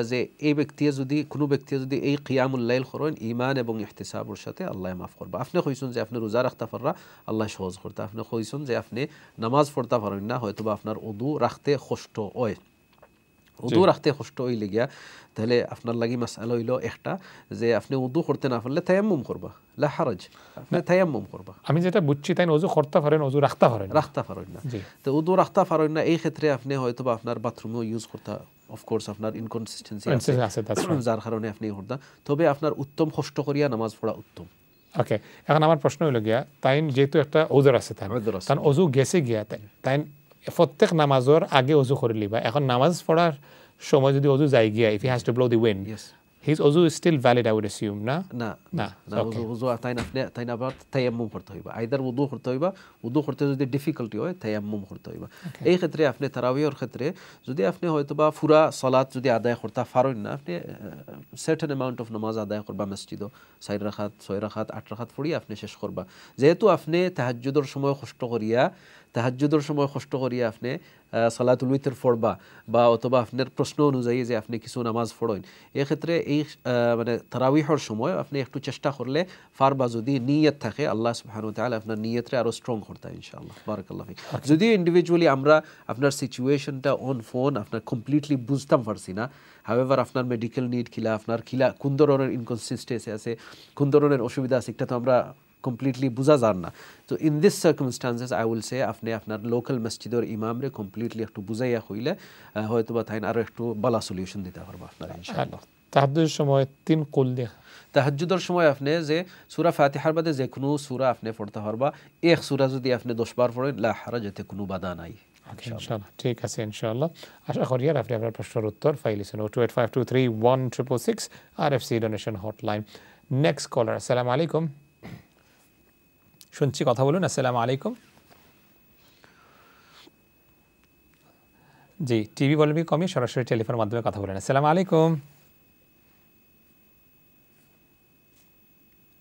যে এই ব্যক্তিয়ে যদি কোনো ব্যক্তিয়ে যদি এই কিয়ামুল লাইল করেন ঈমান এবং ইহতিসাবের সাথে আল্লাহ মাফ করবা। আপনি কইছেন যে আপনি রোজা রাখতে পাররা আল্লাহ সহজ করতে, আপনি কইছেন যে আপনি নামাজ পড়তে পারেন না, হয়তো বা আপনার ওযু রাখতে কষ্ট হয়, ওযু রাখতে কষ্ট হইলে গিয়া তাহলে আপনার লাগি মাসআলা হইল একটা যে আপনি ওযু করতে না পারলে তায়াম্মুম করবা, লা হারাজ, আপনি তায়াম্মুম করবা। আমি যেটা বুঝছি তাই ওযু করতে পারেন, ওযু রাখতে পারেন না। তো ওযু রাখতে পারেন না, এই ক্ষেত্রে আপনি হয়তো বা আপনার বাথরুমও ইউজ করতে, অফকোর্স আপনার ইনকনসিস্টেন্সি আছে যার কারণে আপনি করতে, তবে আপনার উত্তম কষ্ট করিয়া নামাজ পড়া উত্তম। ওকে, এখন আমার প্রশ্ন হইল গিয়া তাই যেহেতু একটা ওযুর আছে তাই ওযু গেছে গিয়া তাই প্রত্যেক নামাজের আগে ওযু করে লিবা। এখন নামাজ পড়ার সময় যদি ওযু যাই গিয়া, if he has to blow the wind, his ওযু is still valid, I would assume, না ওযু তাই আবার তায়াম্মুম করতে হইবা, আইদার ওযু করতে হইবা, ওযু করতে যদি ডিফিকাল্টি হয় তায়াম্মুম করতে হইবা। এই ক্ষেত্রে আপনি তারাবিহর ক্ষেত্রে যদি আপনি হয়তোবা পুরা সালাত যদি আদায় করতে পারেন না, আপনি সার্টেন অ্যামাউন্ট অফ নামাজ আদায় করবা মসজিদও, 4 রাকাত 6 রাকাত 8 রাকাত পড়ি আপনি শেষ করবা। যেহেতু আপনি তাহাজ্জুদের সময় কষ্ট করিয়া আপনি সালাতুল উইতর পড়বা বা অথবা আপনার প্রশ্ন অনুযায়ী যে আপনি কিছু নামাজ পড়েন, এক্ষেত্রে এই মানে তারাবিহর সময় আপনি একটু চেষ্টা করলে পারবা, যদি নিয়ত থাকে আল্লাহ সুবহানাহু ওয়া তাআলা আপনার নিয়তরে আরো স্ট্রং করতে ইনশাআল্লাহ। বারাকাল্লাহু ফিক। যদিও ইন্ডিভিজুয়ালি আমরা আপনার সিচুয়েশনটা অন ফোন আপনার কমপ্লিটলি বুঝতাম পারছি না, হাউএভার আপনার মেডিকেল নিড কিলা, আপনার কিলা কোন ধরনের ইনকনসিস্টেন্সি আছে, কোন ধরনের অসুবিধা আছে, এটা তো আমরা কমপ্লিটলি বুঝা যান না। তো in this circumstances I will say আপনি আপনার লোকাল মসজিদের ইমামরে কমপ্লিটলি একটু বুঝাইয়া হইলে হয়তো বা তাই আরো একটু ভালো সলিউশন দিতে পারবো আপনারা ইনশাআল্লাহ। তাহাজ্জুদের সময় 3 কুল দিয়া, তাহাজ্জুদের সময় আপনি যে সূরা ফাতিহার বাদে যে কোনো সূরা আপনি পড়তে পারবা, এক সূরা যদি আপনি 10 বার পড়েন লা হারাজ, এতে কোনো বাধা নাই ইনশাআল্লাহ। ঠিক আছে ইনশাআল্লাহ, আশা করি আর আপনি আপনার প্রশ্নের উত্তর ফাইলিছেন। 028523166 RFC donation hotline. Next caller, আসসালামু আলাইকুম, শুনছি, কথা বলুন। আসসালামু আলাইকুম। জি, টিভি ভলিউম কমিয়ে সরাসরি টেলিফোনের মাধ্যমে কথা বলেন। আসসালামু আলাইকুম।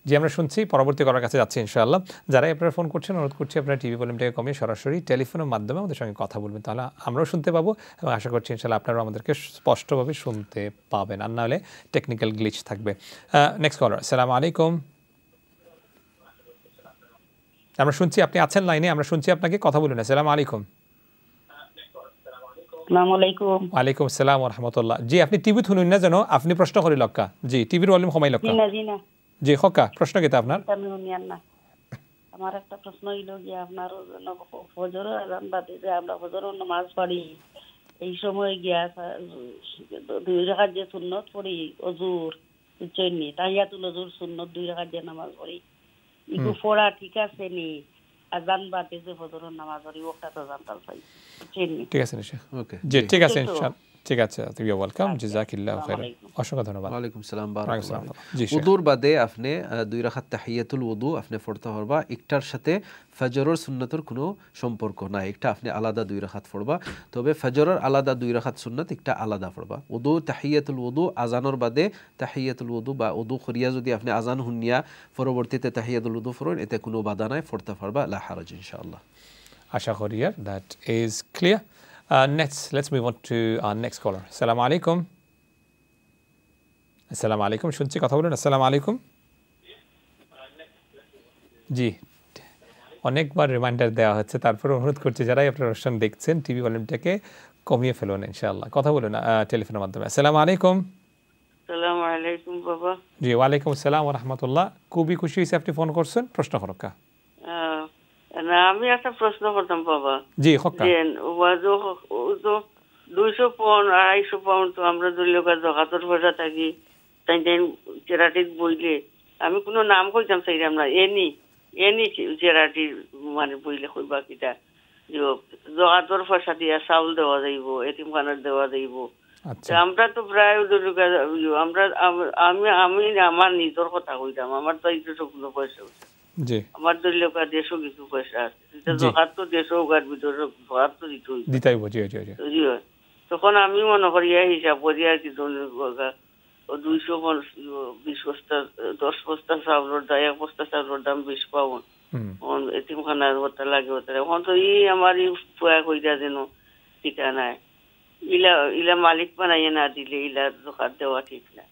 জি, আমরা শুনছি, পরবর্তী করার কাছে যাচ্ছি ইনশাআল্লাহ। যারাই আপনারা ফোন করছেন অনুরোধ করছি আপনারা টিভি ভলিউমটাকে কমিয়ে সরাসরি টেলিফোনের মাধ্যমে আমাদের সঙ্গে কথা বলবেন, তাহলে আমরাও শুনতে পাবো এবং আশা করছি ইনশাআল্লাহ আপনারাও আমাদেরকে স্পষ্টভাবে শুনতে পাবেন, আর না হলে টেকনিক্যাল গ্লিচ থাকবে। নেক্সট কলার, আসসালামু আলাইকুম। আমরা শুনছি, আপনি আছেন লাইনে, আমরা শুনছি আপনাকে, কথা বলুন। আসসালামু আলাইকুম। ওয়ালাইকুম আসসালাম ওয়া রাহমাতুল্লাহ। জি, আপনি টিভি শুনুন না যেন, আপনি প্রশ্ন করি লক্কা। জি, টিভির ভলিউম কমাই লক্কা। জি খোকা, প্রশ্ন কি আপনার? আমার একটা প্রশ্ন হইল যে আপনার ফজর আযান বাদে যে আমরা ফজরের নামাজ পড়ি, এই সময় গিয়া 2 রাকাত যে সুন্নত পড়ি ওযুর জন্য, তাহিয়াতুল ওযুর সুন্নত 2 রাকাত যে নামাজ পড়ি, ইকু পড়া ঠিক আছে নি? আযান বাদে যে ফজরের নামাজ পড়ি ওটা তো জানতাম চাই। ঠিক আছে নিশা, ওকে জি, ঠিক আছে ইনশাআল্লাহ। ঠিক আছে, তুমি ওয়েলকাম, জাযাকিল্লাহু খাইরান, অসংখ্য ধন্যবাদ। ওয়ালাইকুম সালাম, বারাকাতুহু। ওযুর বাদে আপনি 2 রাকাত তাহিয়াতুল ওযু আপনি পড়তে পারবা, একটার সাথে ফজরের সুন্নতের কোনো সম্পর্ক নাই, একটা আপনি আলাদা 2 রাকাত পড়বা, তবে ফজরের আলাদা 2 রাকাত সুন্নত একটা আলাদা পড়বা। ওযু তাহিয়াতুল ওযু আযানের বাদে তাহিয়াতুল ওযু বা ওযু করিয়া যদি আপনি আযান শুনিয়া পরবর্তীতে তাহিয়াতুল ওযু পড়েন, এতে কোনো বাধা নাই, পড়তে পারবা, লা হারাজ ইনশাআল্লাহ। আশা করি that is clear. Let's move on to our next caller. Assalamu alaikum. Assalamu alaikum. শুনছি, কথা বলুন। আসসালামু আলাইকুম। জি, অনেকবার রিমাইন্ডার দেওয়া হচ্ছে, তারপরে অনুরোধ করছি যারাই আপনার অনুষ্ঠান দেখছেন টিভি ভলিউমটাকে কমিয়ে ফেলুন ইনশাআল্লাহ, কথা বলুন টেলিফোনের মাধ্যমে। আসসালামু আলাইকুম। আসসালামু আলাইকুম বাবা। জি, ওয়ালাইকুম আসসালাম ওয়া রাহমাতুল্লাহ। খুবই খুশি হয়েছি আপনি ফোন করছেন, প্রশ্ন করুন। না, আমি একটা প্রশ্ন করতাম বাবা। জি খোকা। 200 পাউন্ড 250 পাউন্ড তো আমরা দলীয় জকাতের পয়সা থাকি, তাই চেরাটির বইলে আমি কোনো নাম কইতাম চাইলাম না, এনি চেরাটির মানে বইলে কইবা কিটা জকাতের পয়সা দিয়া চাউল দেওয়া যাইব, এতিমখানার দেওয়া যাইব। আমরা তো প্রায় আমি আমার নিজের কথা কইতাম, আমার তো এইটা কোনো পয়সা হচ্ছে, আমার দলীয় দেশও কিছু পয়সা আছে, জকাত তো দেশও ভিতরে জকাত তো দিতেই হবে। তখন আমি মনে করি হিসাব করি আর কি 220 বস্তা 10 বস্তা চাউলের দাম, 1 বস্তা চাউলের দাম 20 পাউন্ড, এতিমখানার হতে লাগে হতে এখন তো আমার প্রয়াগ হইয়া যেন ঠিকা নাই। ইলা মালিক বানাইয়া না দিলে ইলা জাকাত দেওয়া ঠিক না।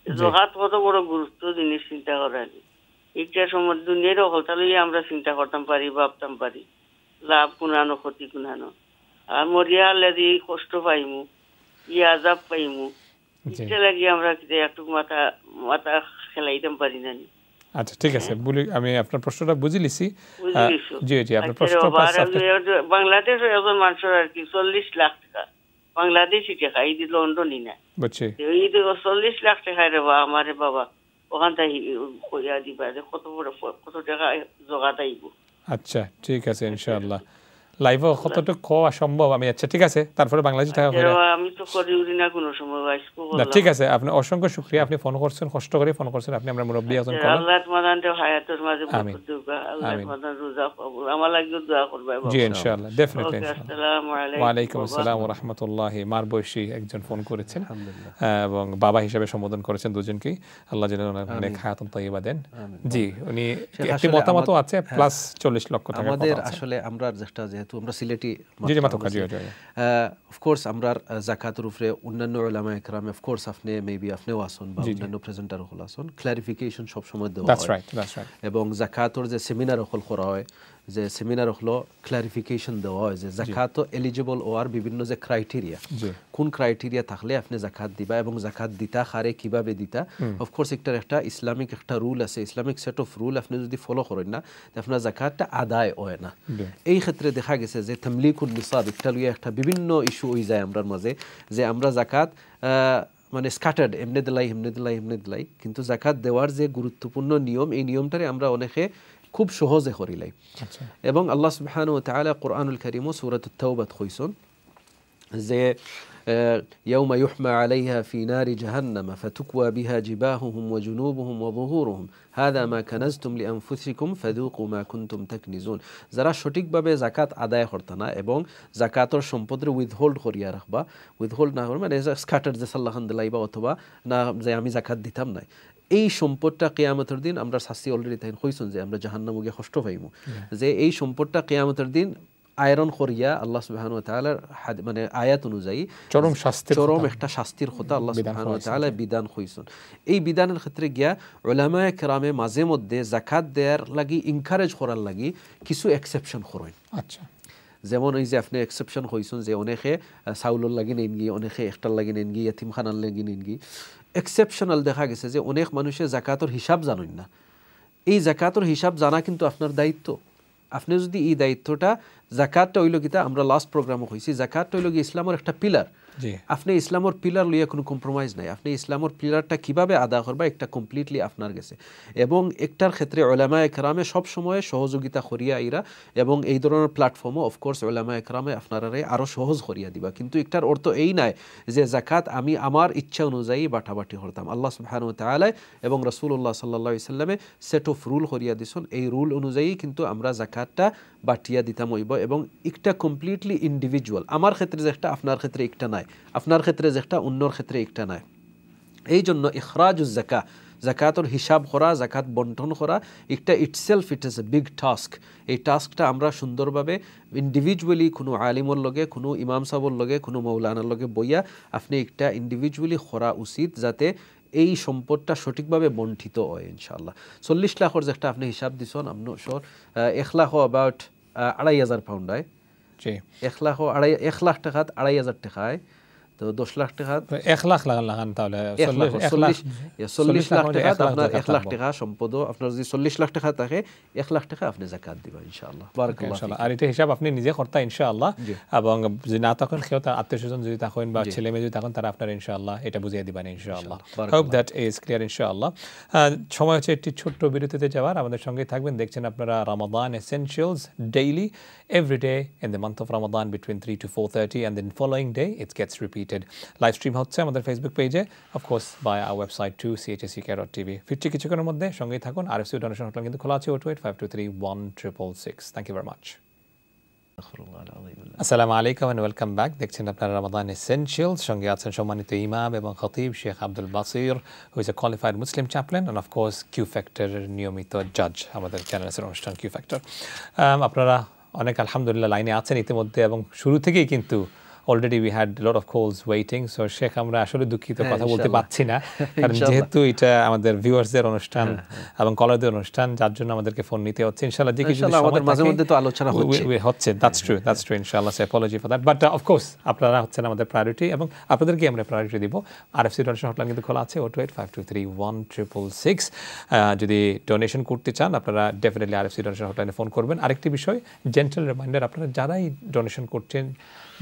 জাকাত কত বড় গুরুত্ব জিনিস চিন্তা করা। একটা সময় দুনিয়ার হলতালে আমরা চিন্তা করতাম পারি, ভাবতাম পারি লাভ কুনানো ক্ষতি কুনানো, আর মরিয়া আল্লাদি কষ্ট পাইমু, আজাব পাইমু, এটা লাগি আমরা একটু মাথা মাথা খেলাইতাম পারি না। আচ্ছা ঠিক আছে, আমি আপনার প্রশ্নটা বুঝে লিছি। জি জি, আপনার প্রশ্ন বাংলাদেশ একজন মানুষের আর কি 40 লাখ টাকা বাংলাদেশি টাকা, এই লন্ডনই না বুঝছি, এই 40 লাখ টাকা রে বা আমারে বাবা ওখান থেকে কইয়া দিবা যে কত টাকা জোগাড় আইব। আচ্ছা ঠিক আছে, ইনশাআল্লাহ লাইভে কতটুকু খাওয়া সম্ভব আমি। আচ্ছা ঠিক আছে, তারপরে বাংলাদেশি টাকা করে আমি তো করি না কোনো সময় আইসকো না। ঠিক আছে, আপনি অসংখ্য শুকরিয়া, আপনি ফোন করছেন, কষ্ট করে ফোন করছেন, আপনি আমরা মুরব্বি একজন করেন। আল্লাহ তোমাদের হায়াতের মাঝে বরকত দেব, আল্লাহ তোমাদের রোজা কবুল, আমার লাগি দোয়া করবে। জি ইনশাআল্লাহ, ডেফিনেটলি। আসসালামু আলাইকুম। ওয়া আলাইকুম আসসালাম ওয়া রাহমাতুল্লাহি। মারবয়সী একজন ফোন করেছেন এবং বাবা হিসেবে সম্বোধন করেছেন দুজনকেই, আল্লাহ যেন অনেক হায়াতুন তাইয়্যিবা দেন। জি, উনি একটি মতামত আছে প্লাস 40 লক্ষ টাকা আমাদের আসলে আমরা যেহেতু আমরা সিলেটি অফকোর্স আমরা জাকাতের উপরে অন্যান্য উলামা ইকরাম অফকোর্স আপনি মেবি আপনিও আসুন বা অন্যান্য প্রেজেন্টার হল আসুন, ক্লারিফিকেশন সবসময় দেওয়া হয় এবং জাকাতের যে সেমিনার হল করা হয়, যে সেমিনার হলো ক্লারিফিকেশন দেওয়া হয় যে জাকাত এলিজিবল হওয়ার বিভিন্ন যে ক্রাইটেরিয়া, কোন ক্রাইটেরিয়া থাকলে আপনি জাকাত দিবা এবং জাকাত দিতা হারে কিভাবে দিতা। অফকোর্স একটা ইসলামিক একটা রুল আছে, ইসলামিক সেট অফ রুল আপনি যদি ফলো করেন না আপনার জাকাতটা আদায় হয় না। এই ক্ষেত্রে দেখা গেছে যে তামলিকুন নিসাব একটা লইয়া একটা বিভিন্ন ইস্যু হয়ে যায় আমরার মাঝে, যে আমরা জাকাত মানে স্ক্যাটার্ড এমনি দিলাই, কিন্তু জাকাত দেওয়ার যে গুরুত্বপূর্ণ নিয়ম, এই নিয়মটারে আমরা অনেকে খুব সহজে করিলাই। এবং আল্লাহ সুবহানাহু ওয়া তাআলা কুরআনুল কারীম সূরাতুত তাওবাত কইছেন যে ইয়াউমা ইউহমা আলাইহা ফি নারি জাহান্নাম ফাতুকওয়া বিহা জিবাহুহুম ওয়া জুনুবুহুম ওয়া যুহুরুহুম হাযা মা কানাজতুম লিআনফুসিকুম ফাযুকু মা কুনতুম তাকনিজুন। যারা সঠিকভাবে জাকাত আদায় করতে না এবং জাকাতের সম্পদের উইথহোল্ড করিয়া রাখবা, উইথহোল্ড না করে মানে স্ক্যাটার যে সাল্লাহান দিলাইবা অথবা না যে আমি জাকাত দিতাম না, এই সম্পদটা কিয়ামতের দিন আমরা শাস্তি অলরেডি তাই কইছেন যে আমরা জাহান্নামে গিয়ে কষ্ট পাইমু, যে এই সম্পদটা কিয়ামতের দিন আয়রন করিয়া আল্লাহ সুবহানাহু ওয়া তাআলার মানে আয়াত অনুযায়ী চরম একটা শাস্তির কথা আল্লাহ সুবহানাহু ওয়া তাআলা বিধান কইছেন। এই বিধানের ক্ষেত্রে গিয়া উলামায়ে কেরামে মাঝে মধ্যে জাকাত দেয়ার লাগি এনকারেজ করার লাগি কিছু এক্সেপশন করেন। আচ্ছা, যেমন এই যে আপনি এক্সেপশন কইছেন যে অনেকে চাউলর লাগি নেন গিয়ে, অনেকে একটার লাগি নেন গিয়ে, ইয়াতিমখানার লাগি নেন গিয়ে। এক্সেপশনাল দেখা গেছে যে অনেক মানুষের জাকাতের হিসাব জানেন না। এই জাকাতের হিসাব জানা কিন্তু আপনার দায়িত্ব। আপনি যদি এই দায়িত্বটা, জাকাতটা হইল গিতা আমরা লাস্ট প্রোগ্রামে কইছি, জাকাতটা হইল গিয়ে ইসলামের একটা পিলার। আপনি ইসলামের পিলার লইয়া কোনো কম্প্রোমাইজ নাই, আপনি ইসলামের পিলারটা কিভাবে আদা করবা একটা কমপ্লিটলি আপনার গেছে। এবং একটার ক্ষেত্রে উলামায়ে কেরামে সবসময় সহযোগিতা করিয়া আইরা এবং এই ধরনের প্ল্যাটফর্মও অফকোর্স উলামায়ে কেরামে আপনারারে আরও সহজ করিয়া দিবা। কিন্তু একটার অর্থ এই নাই যে জাকাত আমি আমার ইচ্ছা অনুযায়ী বাটাবাটি করতাম। আল্লাহ সুবহানাহু ওয়া তাআলা এবং রাসূলুল্লাহ সাল্লাল্লাহু আলাইহি সাল্লামে সেট অফ রুল করিয়া দিছেন, এই রুল অনুযায়ী কিন্তু আমরা জাকাতটা বাটিয়া দিতাম হইব এবং একটা কমপ্লিটলি ইন্ডিভিজুয়াল। আমার ক্ষেত্রে যেটা আপনার ক্ষেত্রে একটা নাই, আপনার ক্ষেত্রে যেটা অন্যর ক্ষেত্রে একটা নাই। এই জন্য ইখরাজুজ যাকা, জাকাতের হিসাব করা, জাকাত বন্টন করা একটা itself it is a big task. এই টাস্কটা আমরা সুন্দরভাবে ইন্ডিভিজুয়ালি কোনো আলিমর লগে, কোনো ইমাম সাহেবের লগে, কোনো মৌলানার লগে বইয়া আপনি একটা ইন্ডিভিজুয়ালি করা উচিত, যাতে এই সম্পদটা সঠিকভাবে বন্টিত হয় ইনশাআল্লাহ। 40 লাখের যেটা আপনি হিসাব দিছেন, আপনি 1 লাখ অ্যাবাউট 2,500 পাউন্ড হয়। 1 লাখ টাকাত 2,500 টাকায়, তো 10 লাখ টাকা 1 লাখ লাগান তাহলে 40 লাখ টাকা আপনার 1 লাখ টাকা সম্পদ। আপনার যদি 40 লাখ টাকা থাকে 1 লাখ টাকা আপনি জাকাত দিবা ইনশাআল্লাহ। বারাকাল্লাহ। আর এটা হিসাব আপনি নিজে করতে ইনশাআল্লাহ, এবং যদি না তখন কেউ তার আত্মীয়স্বজন যদি তখন বা ছেলে মেয়ে যদি তখন তারা আপনার ইনশাআল্লাহ এটা বুঝিয়ে দিবেন ইনশাআল্লাহ। হোপ দ্যাট ইজ ক্লিয়ার ইনশাআল্লাহ। সময় হচ্ছে একটি ছোট্ট বিরতিতে যাওয়ার, আমাদের সঙ্গে থাকবেন। দেখছেন আপনারা Ramadan essentials daily every day in the month of Ramadan between 3 to 4:30 and then following day it gets repeated. Live stream হচ্ছে আমাদের ফেসবুক পেজে, of course by our website to chsk.tv। ফিরছি কিছুক্ষণের মধ্যে, সঙ্গেই থাকুন। RFC ডোনেশন হটলাইন কিন্তু খোলা আছে 028523166। Thank you very much. আসসালামু আলাইকুম এন্ড ওয়েলকাম ব্যাক। দেখছেন আপনারা রামাদান এসেনশিয়ালস, সঙ্গে আছেন সম্মানিত ইমাম এবং খতিব শেখ আব্দুল বাসির, who is a qualified Muslim chaplain and of course Q ফ্যাক্টরের নিয়মিত জাজ আমাদের চ্যানেলের অনুষ্ঠান কিউ ফ্যাক্টর। আপনারা অনেক আলহামদুলিল্লাহ লাইনে আছেন ইতিমধ্যে এবং শুরু থেকেই কিন্তু already we had lot of কলস ওয়েটিং, সো শেখ আমরা আসলে দুঃখিত কথা বলতে পারছি না, কারণ যেহেতু এটা আমাদের ভিউয়ার্সদের অনুষ্ঠান এবং কলারদের অনুষ্ঠান, যার জন্য আমাদেরকে ফোন নিতে হচ্ছে। ইনশাআল্লাহ দেখি যদি সময় মাঝে মধ্যে তো আলোচনা হচ্ছে, দ্যাটস ট্রু ইনশাআল্লাহ, so Apology for that, but of course আপনারা হচ্ছেন আমাদের প্রায়োরিটি এবং আপনাদেরকে আমরা প্রায়োরিটি দিব। আরএফসি ডোনেশন হটলাইন কিন্তু খোলা আছে 02852316666। যদি ডোনেশন করতে চান আপনারা ডেফিনেটলি আরএফসি ডোনেশন হটলাইনে ফোন করবেন। আরেকটি বিষয়, জেন্টাল রিমাইন্ডার, আপনারা যারাই ডোনেশন করছেন,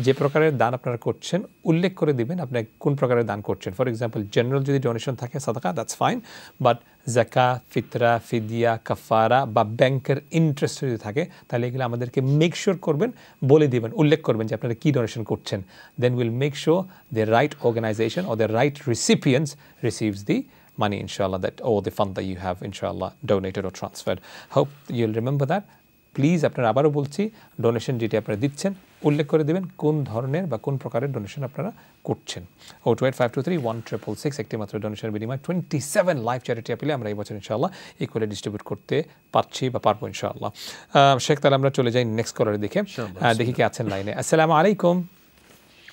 যে প্রকারের দান আপনারা করছেন উল্লেখ করে দিবেন আপনি কোন প্রকারের দান করছেন। ফর এক্সাম্পল জেনারেল যদি ডোনেশন থাকে সাদাকা, দ্যাটস ফাইন, বাট জাকাত, ফিতরা, ফিদিয়া, কাফারা বা ব্যাংকের ইন্টারেস্ট যদি থাকে তাহলে এগুলো আমাদেরকে মেক শিওর করবেন, বলে দিবেন, উল্লেখ করবেন যে আপনারা কী ডোনেশন করছেন। Then will make sure the right organisation or the right recipients receives the money, inshallah, that or the fund that you have inshallah donated or transferred. Hope you'll remember that. Please আপনারা আবারও বলছি, donation যেটি আপনারা দিচ্ছেন উল্লেখ করে দেবেন কোন ধরনের বা কোন প্রকারের ডোনেশন আপনারা করছেন। 02852316666 একটি মাত্র ডোনেশনের বিনিময়ে 27 লাইভ চ্যারিটি অ্যাপিলে আমরা এই বছর ইনশাআল্লাহ ইকুয়ালি ডিস্ট্রিবিউট করতে পারছি বা পারবো ইনশাআল্লাহ। শেখ, তাহলে আমরা চলে যাই নেক্সট কলারের দিকে, দেখি কি আছেন লাইনে। আসসালামু আলাইকুম।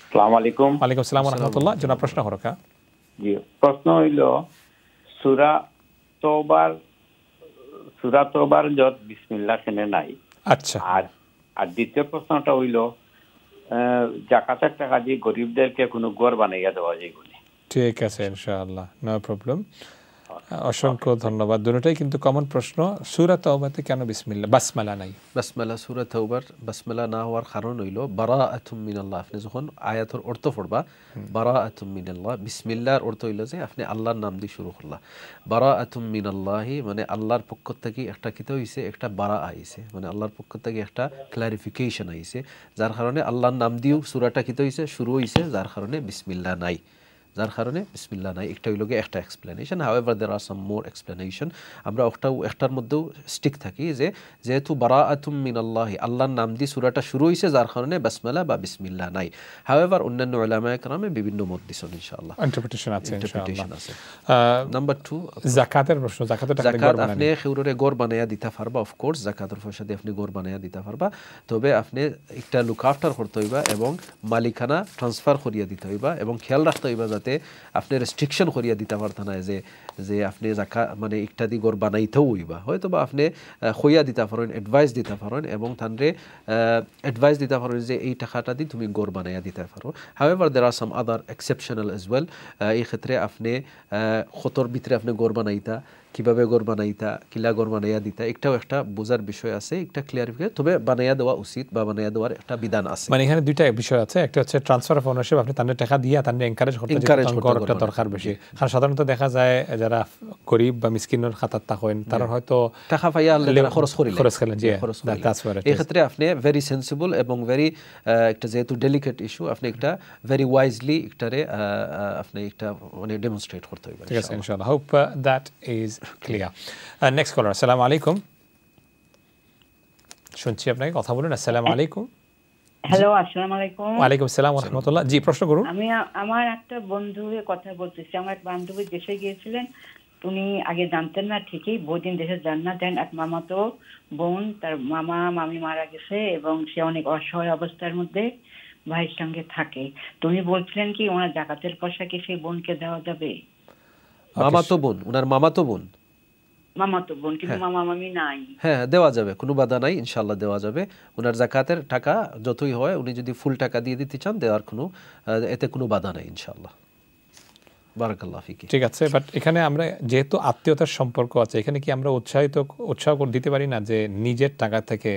আসসালামু আলাইকুম। ওয়ালাইকুম আসসালাম ওয়া রাহমাতুল্লাহ। জনাব প্রশ্ন হরকা। জি, প্রশ্ন হইল সূরা তওবার যত বিসমিল্লাহ কেন নাই? আচ্ছা। আর দ্বিতীয় প্রশ্নটা হইল যাকাতের টাকা দিয়ে গরিবদেরকে কোনো ঘর বানাইয়া দেওয়া যায় কিনা? ঠিক আছে ইনশাআল্লাহ, নো প্রবলেম। অসংখ্য ধন্যবাদ। দুটোটাই কিন্তু কমন প্রশ্ন। সূরা তাওবাতে কেন বাসমালা নাই? বাসমালা সূরা তাওবার বাসমালা না হওয়ার কারণ হইল বারাআতুম মিনাল্লাহ। আপনি যখন আয়াতের অর্থ পড়বা বারাআতুম মিনাল্লাহ, বিসমিল্লাহর অর্থ হইল যে আপনি আল্লাহর নাম দিয়ে শুরু করলা। বারাআতুম মিনাল্লাহি মানে আল্লাহর পক্ষ থেকে একটা কিতা হইছে, একটা বারা আইছে, মানে আল্লাহর পক্ষ থেকে একটা ক্লারিফিকেশন আইছে, যার কারণে আল্লাহর নাম দিয়েও সূরাটা কিতা হইছে, শুরু হইছে, যার কারণে বিসমিল্লাহ নাই। একটা হইল গিয়ে একটা এক্সপ্লেনেশন। হাউএভার দেয়ার আর সাম মোর এক্সপ্লেনেশন। আমরা একটার মধ্যেও স্টিক থাকি যে যেহেতু বারাআতুম মিনাল্লাহি আল্লাহর নাম দিয়ে সূরাটা শুরু হইছে, যার কারণে বাসমালা বা বিসমিল্লাহ নাই। হাউএভার অন্যান্য উলামায়ে কেরামে বিভিন্ন মত দিছেন ইনশাআল্লাহ, ইন্টারপ্রিটেশন আছে ইনশাআল্লাহ। নাম্বার 2 যাকাতের প্রশ্ন। যাকাত আপনি খেউরে গড় বানায়া দিতে পারবা, অফ কোর্স যাকাতের পয়সা দিয়ে আপনি গড় বানায়া দিতে পারবা, তবে আপনি একটা লুক আফটার করতে হইবা এবং মালিকানা ট্রান্সফার করিয়া দিতে হইবা এবং খেয়াল রাখতে হইবা যাতে আপনি রেস্ট্রিকশন করিয়া দিতে পারতেন না যে আপনি মানে ইত্যাদি গড় বানাইতেও হইবা, হয়তো বা আপনি খইয়া দিতে পারেন, অ্যাডভাইস দিতে পারেন এবং তানরে অ্যাডভাইস দিতে পারেন যে এই টাকাটা দিয়ে তুমি গড় বানাইয়া দিতে পারো। হাউএভার দেয়ার আর সাম আদার এক্সেপশনাল এজ ওয়েল। এই ক্ষেত্রে আপনি খতর ভিতরে আপনি গড় বানাইতা, কিভাবে গড় বানাইতা, কিলা গড় বানাইয়া দিতা, একটাও একটা বোঝার বিষয় আছে, একটা ক্লিয়ারিফিকেশন, তবে বানাইয়া দেওয়া উচিত বা বানাইয়া দেওয়ার একটা বিধান আছে। মানে এখানে দুইটা বিষয় আছে, একটা হচ্ছে ট্রান্সফার অফ ওনারশিপ, আপনি তাদের টাকা দিয়ে তাদের এনকারেজ করতে গড়টা দরকার বেশি। কারণ সাধারণত দেখা যায় যারা গরিব বা মিসকিনের খাতার থাকেন তারা হয়তো টাকা পাইয়া খরচ করেন, জি, এই ক্ষেত্রে আপনি ভেরি সেন্সিবল এবং ভেরি একটা যেহেতু ডেলিকেট ইস্যু, আপনি একটা ভেরি ওয়াইজলি একটারে আপনি একটা মানে ডেমনস্ট্রেট করতে হবে। ঠিক আছে ইনশাআল্লাহ। Hope that is clear. Next caller. আসসালামু আলাইকুম। শুনছি আপনাকে, কথা বলুন। আসসালামু আলাইকুম। হ্যালো, আসসালামু আলাইকুম। ওয়ালাইকুম আসসালাম ওয়া রাহমাতুল্লাহ। জি, প্রশ্ন করুন। আমি আমার একটা বন্ধুর কথা বলতেছি। আমার এক বান্ধবী দেশে গিয়েছিলেন, উনি আগে জানতেন না ঠিকই, বহুদিন দেশে যান না, দেন এক মামাতো বোন, তার মামা মামি মারা গেছে এবং সে অনেক অসহায় অবস্থার মধ্যে ভাইয়ের সঙ্গে থাকে। তুমি বলছিলেন কি ওনার যাকাতের পয়সা কি সেই বোনকে দেওয়া যাবে? মামাতো বোন, ওনার মামাতো বোন, কিন্তু মামা মামি নাই। হ্যাঁ, দেওয়া যাবে, কোনো বাধা নাই, ইনশাআল্লাহ দেওয়া যাবে। ওনার যাকাতের টাকা যতই হয় উনি যদি ফুল টাকা দিয়ে দিতে চান দেওয়ার এতে কোনো বাধা নাই ইনশাআল্লাহ। বারাকাল্লাহ ফিকি। ঠিক আছে, বাট এখানে আমরা যেহেতু আত্মীয়তার সম্পর্ক আছে, এখানে কি আমরা উৎসাহ করে দিতে পারি না যে নিজের টাকা থেকে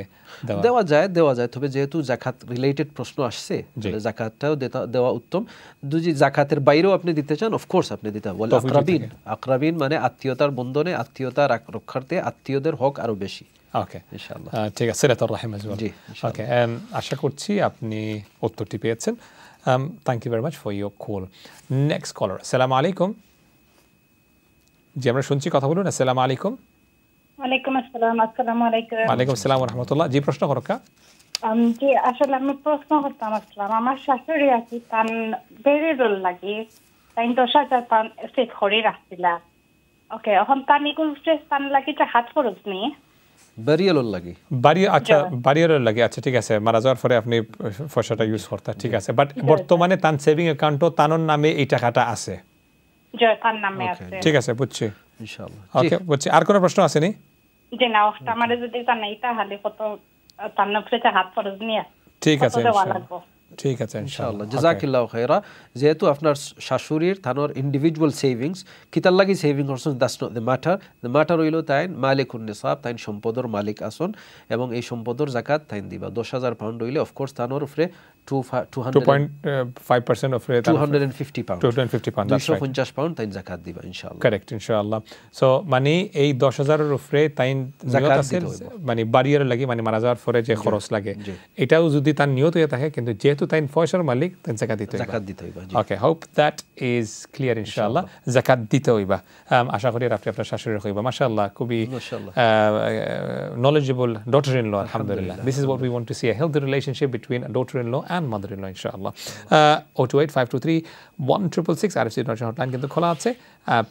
দেওয়া যায়, তবে যেহেতু জাকাত রিলেটেড প্রশ্ন আসছে, জাকাতটাও দেওয়া উত্তম। যদি জাকাতের বাইরেও আপনি দিতে চান, অফকোর্স আপনি দিতে বলে আকরাবিন মানে আত্মীয়তার বন্ধনে, আত্মীয়তা রক্ষার্থে আত্মীয়দের হক আরো বেশি। ওকে ইনশাআল্লাহ, ঠিক আছে। সিলাতুর রাহিম আজ ওয়েল। জি ওকে, আশা করছি আপনি উত্তরটি পেয়েছেন। Thank you very much for your call. Next caller. Assalamu alaikum. জি, আমরা শুনছি, কথা বলুন। আসসালামু আলাইকুম। ওয়ালাইকুম আসসালাম। আসসালামু আলাইকুম। ওয়ালাইকুম আসসালাম ওয়া রাহমাতুল্লাহ। জি, প্রশ্ন করো কা। জি, আসলে আমি প্রশ্ন করতাম আসলাম। আমার শাশুড়ি আছে, তান বেড়ে রোল লাগে, তাই 10,000 পাউন্ড সেট করে রাখছিলা। ওকে, এখন তান ইকুল স্ট্রেস তান লাগিটা হাত খরচ নিয়ে বারিয়ালর লাগে আচ্ছা বারিয়ালর লাগে আচ্ছা ঠিক আছে মারা যাওয়ার পরে আপনি পয়সাটা ইউজ করতে ঠিক আছে বাট বর্তমানে তার সেভিং অ্যাকাউন্টও তার নামে এই টাকাটা আছে তার নামে আছে ঠিক আছে বুঝছি ইনশাআল্লাহ ওকে বুঝছি আর কোনো প্রশ্ন আছে নি যে না আমাদের যদি তা নাই তাহলে কত তার নামে হাত খরচ নিয়ে ঠিক আছে ঠিক আছে ইনশাআল্লাহ জাযাকিল্লাহু খাইরা যেহেতু আপনার শাশুড়ির থানোর ইন্ডিভিজুয়াল সেভিংস কিতার লাগি সেভিং করছেন দ্যাটস নট দ্য ম্যাটার হইল তাই মালিকুন নিসাব তাই সম্পদর মালিক আসন এবং এই সম্পদর যাকাত তাই দিবা 10000 পাউন্ড হইলে অফ কোর্স থানোর উপরে 2.5% of 250 pound 250 pound that's right 250 pound তাই যাকাত দিবা ইনশাআল্লাহ correct ইনশাআল্লাহ সো মানে এই 10000 এর উপরে তাই যাকাত আছে মানে বাড়িয়ার লাগি মানে মারা যাওয়ার পরে যে খরচ লাগে এটাও যদি তার নিয়ত হয়ে থাকে কিন্তু যেহেতু তাই পয়সার মালিক তাই যাকাত দিতে হইবা ওকে হোপ দ্যাট ইজ ক্লিয়ার ইনশাআল্লাহ যাকাত দিতে হইবা আশা করি আপনি আপনার শাশুড়ির কইবা মাশাআল্লাহ খুবই knowledgeable daughter-in-law alhamdulillah this is what we want to see a healthy relationship between a daughter-in-law and mother-in-law inshallah 028-523-1666 RFC donation hotline kintu khola ache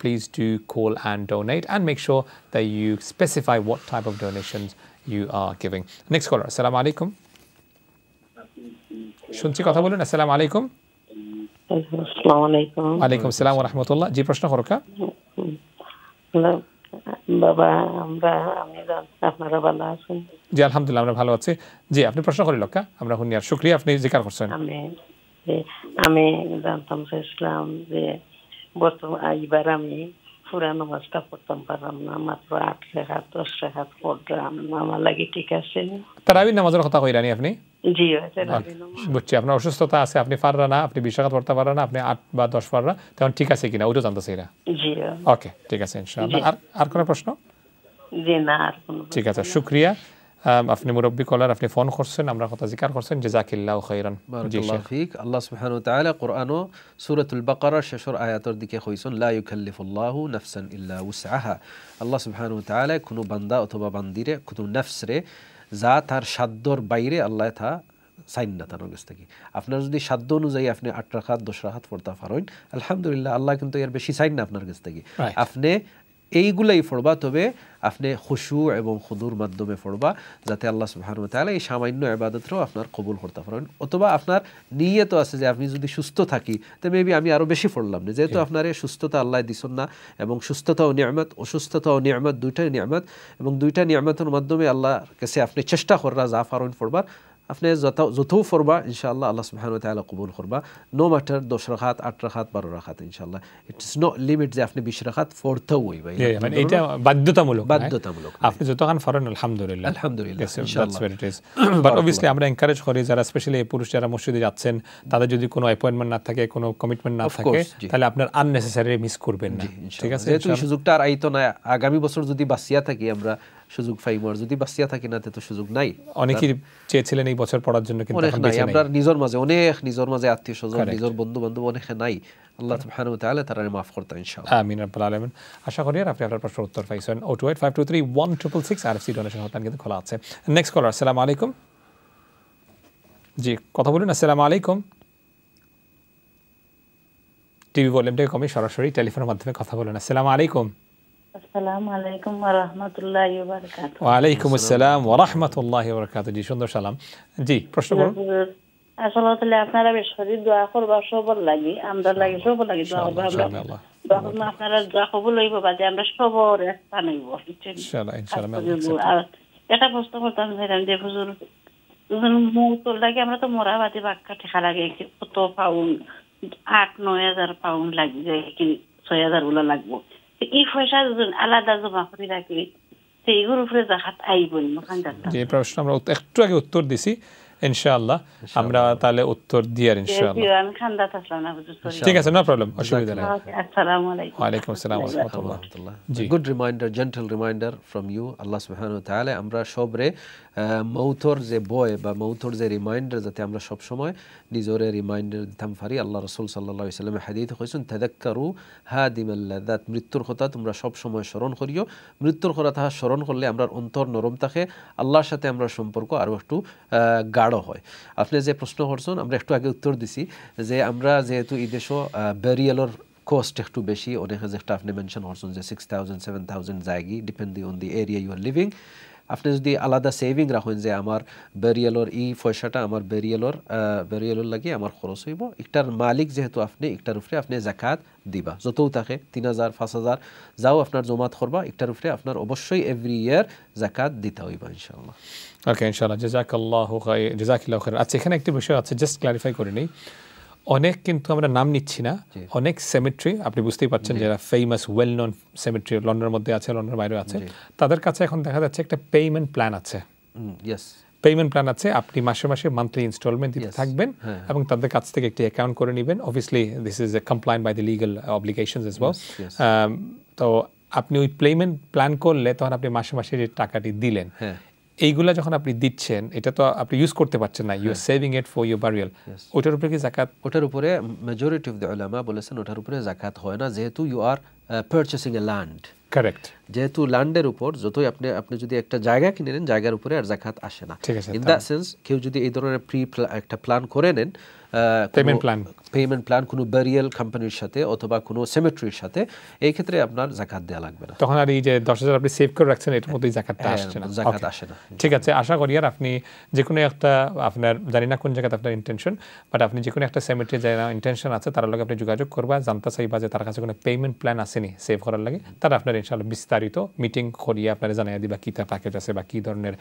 please do call and donate and make sure that you specify what type of donations you are giving next caller assalamu alaikum shunchi kotha bolun assalamu alaikum assalamu alaikum wa alaikum assalam wa rahmatullah ji proshno koro ka বাবা আমরা আপনারা ভালো আছেন জি আলহামদুলিল্লাহ আমরা ভালো আছি জি আপনি প্রশ্ন করেন লক্কা আমরা হুনিয়ার শুকরিয়া আপনি জিকার করছেন আমি জানতাম ইসলাম যে বর্তমান এইবার আমি পুরা নামাজটা পড়তাম পারলাম না মাত্র 8 রাকাত 10 রাকাত পড়লাম আমার লাগি ঠিক আছে তারাবি নামাজের কথা কইরানি আপনি জি তারাবি নামাজ বুঝছি আপনার অসুস্থতা আছে আপনি পাররা না আপনি 20 রাকাত পড়তে পাররা না আপনি 8 বা 10 পাররা তখন ঠিক আছে কিনা ওইটা জানতে চাইরা জি ওকে ঠিক আছে ইনশাআল্লাহ আর কোন প্রশ্ন জি না আর কোন ঠিক আছে শুকরিয়া আপনি মুরব্বি কলার আপনি ফোন করছেন আমরা কথা জিকার করছেন জাযাকিল্লাহু খাইরান বারাকাল্লাহু ফিক আল্লাহ সুবহানাহু ওয়া তাআলা কোরআনও সূরাতুল বাকারার শেষের আয়াতের দিকে কইছেন লা ইউকাল্লিফুল্লাহু নাফসান ইল্লা উসআহা আল্লাহ সুবহানাহু ওয়া তাআলা কোনো বান্দা অথবা বান্দিরে কোনো নফসরে যা তার সাধ্যর বাইরে আল্লাহ তা সাইন না তার কাছ থেকে আপনার যদি সাধ্য অনুযায়ী আপনি 8 রাকাত 10 রাকাত পড়তে পারেন আলহামদুলিল্লাহ আল্লাহ কিন্তু এর বেশি সাইন না আপনার কাছ থেকে আপনি এইগুলাই পড়বা তবে আপনি খুশু এবং খুদুর মাধ্যমে পড়বা যাতে আল্লাহ সুবহানাহু ওয়া তাআলা এই সামান্য ইবাদতটাও আপনার কবুল করতে পারেন অথবা আপনার নিয়ত আছে যে আপনি যদি সুস্থ থাকি তো মেবি আমি আরো বেশি পড়লাম না যেহেতু আপনার এই সুস্থতা আল্লাহ দিছেন না এবং সুস্থতাও নিয়ামত অসুস্থতাও নিয়ামত দুইটাই নিয়ামত এবং দুইটা নিয়ামতের মাধ্যমে আল্লাহর কাছে আপনি চেষ্টা কররা যা পারেন পড়বার আপনি যত পড়বা ইনশাআল্লাহ আল্লাহ সুবহানাহু ওয়া তাআলা কবুল করবা নো ম্যাটার 10 রাকাত 8 রাকাত 12 রাকাত ইনশাআল্লাহ ইটস নো লিমিট যে আপনি 20 রাকাত পড়তেও হইবা মানে এটা বাধ্যতামূলক আপনি যতক্ষণ পড়েন আলহামদুলিল্লাহ ইনশাআল্লাহ বাট অবভিয়াসলি আমরা এনকারেজ করি যারা স্পেশালি পুরুষ যারা মসজিদে যাচ্ছেন তাদের যদি কোনো অ্যাপয়েন্টমেন্ট না থাকে কোনো কমিটমেন্ট না থাকে তাহলে আপনার আননেসেসারি মিস করবেন না ঠিক আছে যেহেতু সুযোগটা আর আইতো না আগামী বছর যদি বাঁচিয়া থাকি আমরা সুযোগ পাইব আর যদি বাঁচিয়া থাকি না তো সুযোগ নাই অনেকেই চেয়েছিলেন এই বছর পড়ার জন্য কিন্তু এখন বেঁচে নাই আমরা নিজের মাঝে আত্মীয়স্বজন নিজের বন্ধু-বান্ধব অনেক নাই আল্লাহ সুবহানাহু ওয়া তাআলা তারা মাফ করতে ইনশাআল্লাহ আমিন রাব্বুল আলামিন আশা করি আপনি আপনার প্রশ্নের উত্তর পাইছেন 028-523-1666 আরএফসি ডোনেশন হটলাইন কিন্তু খোলা আছে নেক্সট কলার আসসালামু আলাইকুম জি কথা বলুন আসসালামু আলাইকুম টিভি ভলিউমটা কমিয়ে সরাসরি টেলিফোনের মাধ্যমে কথা বলুন আসসালামু আলাইকুম আসসালামু আলাইকুম ওয়া রাহমাতুল্লাহি ওয়া বারাকাতুহু ওয়া আলাইকুম আসসালাম ওয়া রাহমাতুল্লাহি ওয়া বারাকাতুহু জি সুন্দর সালাম জি প্রশ্ন করুন আসলে আপনারা বেশি দোয়া করবা সবার লাগি আমরা লাগি সবার লাগি দোয়া করবা ইনশাআল্লাহ দোয়া করবা আপনারা দোয়া কবুল হইব বাদে আমরা সবার স্থান হইব ইনশাআল্লাহ এটা প্রশ্ন করতাম যে হুজুর মৌতর লাগে আমরা তো মরা বাদে বাক্কা ঠেকা লাগে কত পাউন্ড 8-9,000 পাউন্ড লাগি যায় কি 6,000 গুলো লাগবো এই পয়সা আলাদা জমা করে রাখি সেইগুলোর উপরে জাকাত আইবই যে প্রশ্ন আমরা একটু আগে উত্তর দিছি ইনশাআল্লাহ আমরা তাহলে উত্তর দিয়ার ইনশাআল্লাহ আমি খান্দাত আসলাম না হুজুর ঠিক আছে নো প্রবলেম অসুবিধা নাই আসসালামু আলাইকুম ওয়া আলাইকুম আসসালাম ওয়া রাহমাতুল্লাহ জি good reminder gentle reminder from you আল্লাহ সুবহানাহু ওয়া তাআলা আমরা সবরে মৌতর যে বয় বা মৌতর যে রিমাইন্ডার যাতে আমরা সব সময় নিজরে রিমাইন্ডার দিতাম পারি আল্লাহ রাসূল সাল্লাল্লাহু আলাইহি ওয়াসাল্লামের হাদিসে কইছেন তাযাক্কারু হাদিমাল লাযাত মৃত্যুর কথা তোমরা সব সময় স্মরণ করিও মৃত্যুর কথা স্মরণ করলে আমরা অন্তর নরম থাকে আল্লাহর সাথে আমরা সম্পর্ক আরো একটু গাঢ় হয় আপনি যে প্রশ্ন করছেন আমরা একটু আগে উত্তর দিছি যে আমরা যেহেতু এই দেশে ব্যারিয়ালর কস্ট একটু বেশি অনেক যেটা আপনি মেনশন করছেন যে 6,000 7,000 জায়গি depending on the area you are living আপনি যদি আলাদা সেভিং রাখেন যে আমার বেরিয়ালর এই পয়সাটা আমার বেরিয়ালর লাগি আমার খরচ হইব, একটার মালিক যেহেতু আপনি, একটার উপরে আপনি যাকাত দিবা, যতও থাকে 3000 5000 যাও আপনার জমাত করবা, একটার উপরে আপনার অবশ্যই এভরি ইয়ার যাকাত দিতে হইবা ইনশাআল্লাহ। ওকে, ইনশাআল্লাহ, জাযাকাল্লাহু খাইর, জাযাকিল্লাহু খাইর। আচ্ছা, এখানে একটি বিষয় আছে, জাস্ট ক্লারিফাই করে নেই। অনেক কিন্তু আমরা নাম নিচ্ছি না, অনেক সেমেট্রি আপনি বুঝতেই পারছেন যারা ফেমাস ওয়েল নোন সেমেট্রি লন্ডনের মধ্যে আছে, লন্ডনের বাইরে আছে, তাদের কাছে এখন দেখা যাচ্ছে একটা পেমেন্ট প্ল্যান আছে। পেমেন্ট প্ল্যান আছে, আপনি মাসে মাসে মান্থলি ইনস্টলমেন্ট দিতে থাকবেন এবং তাদের কাছ থেকে একটি অ্যাকাউন্ট করে নেবেন। Obviously this is compliant by the legal obligations as well. তো আপনি ওই পেমেন্ট প্ল্যান করলে তখন আপনি মাসে মাসে যে টাকাটি দিলেন, এইগুলা যখন আপনি দিচ্ছেন এটা তো আপনি ইউজ করতে পারছেন না, you are saving it for your burial, ওটার উপরে কি যাকাত? ওটার উপরে মেজরিটি অফ দ্য উলামা বলেছেন ওটার উপরে যাকাত হয় না, যেহেতু you are purchasing a land. Correct, যেহেতু ল্যান্ডের উপর যতই আপনি যদি একটা জায়গা কিনে নেন, জায়গার উপরে আর যাকাত আসে না। ইন দ্যাট সেন্স কেউ যদি এই ধরনের একটা প্ল্যান করে নেন, পেমেন্ট প্ল্যান কোনো ব্যারিয়াল কোম্পানির সাথে অথবা কোনো সেমেট্রির সাথে, এই ক্ষেত্রে আপনার যাকাত দেওয়া লাগবে না। তখন আর এই যে 10,000 আপনি সেভ করে রাখছেন এটার মধ্যেই যাকাতটা আসছে না, যাকাত আসে না। ঠিক আছে, আশা করি আর আপনি যে কোনো একটা, আপনার জানি না কোন জায়গাতে আপনার ইন্টেনশন, বাট আপনি যে কোনো একটা সেমেট্রি যারা ইন্টেনশন আছে তার লগে আপনি যোগাযোগ করবা, জানতে চাইবা যে তার কাছে কোনো পেমেন্ট প্ল্যান আসেনি সেভ করার লাগে, তারা আপনার ইনশাআল্লাহ বিস্তারিত মিটিং করিয়ে আপনারা জানাই দিবা কীটা প্যাকেজ আছে বা কী ধরনের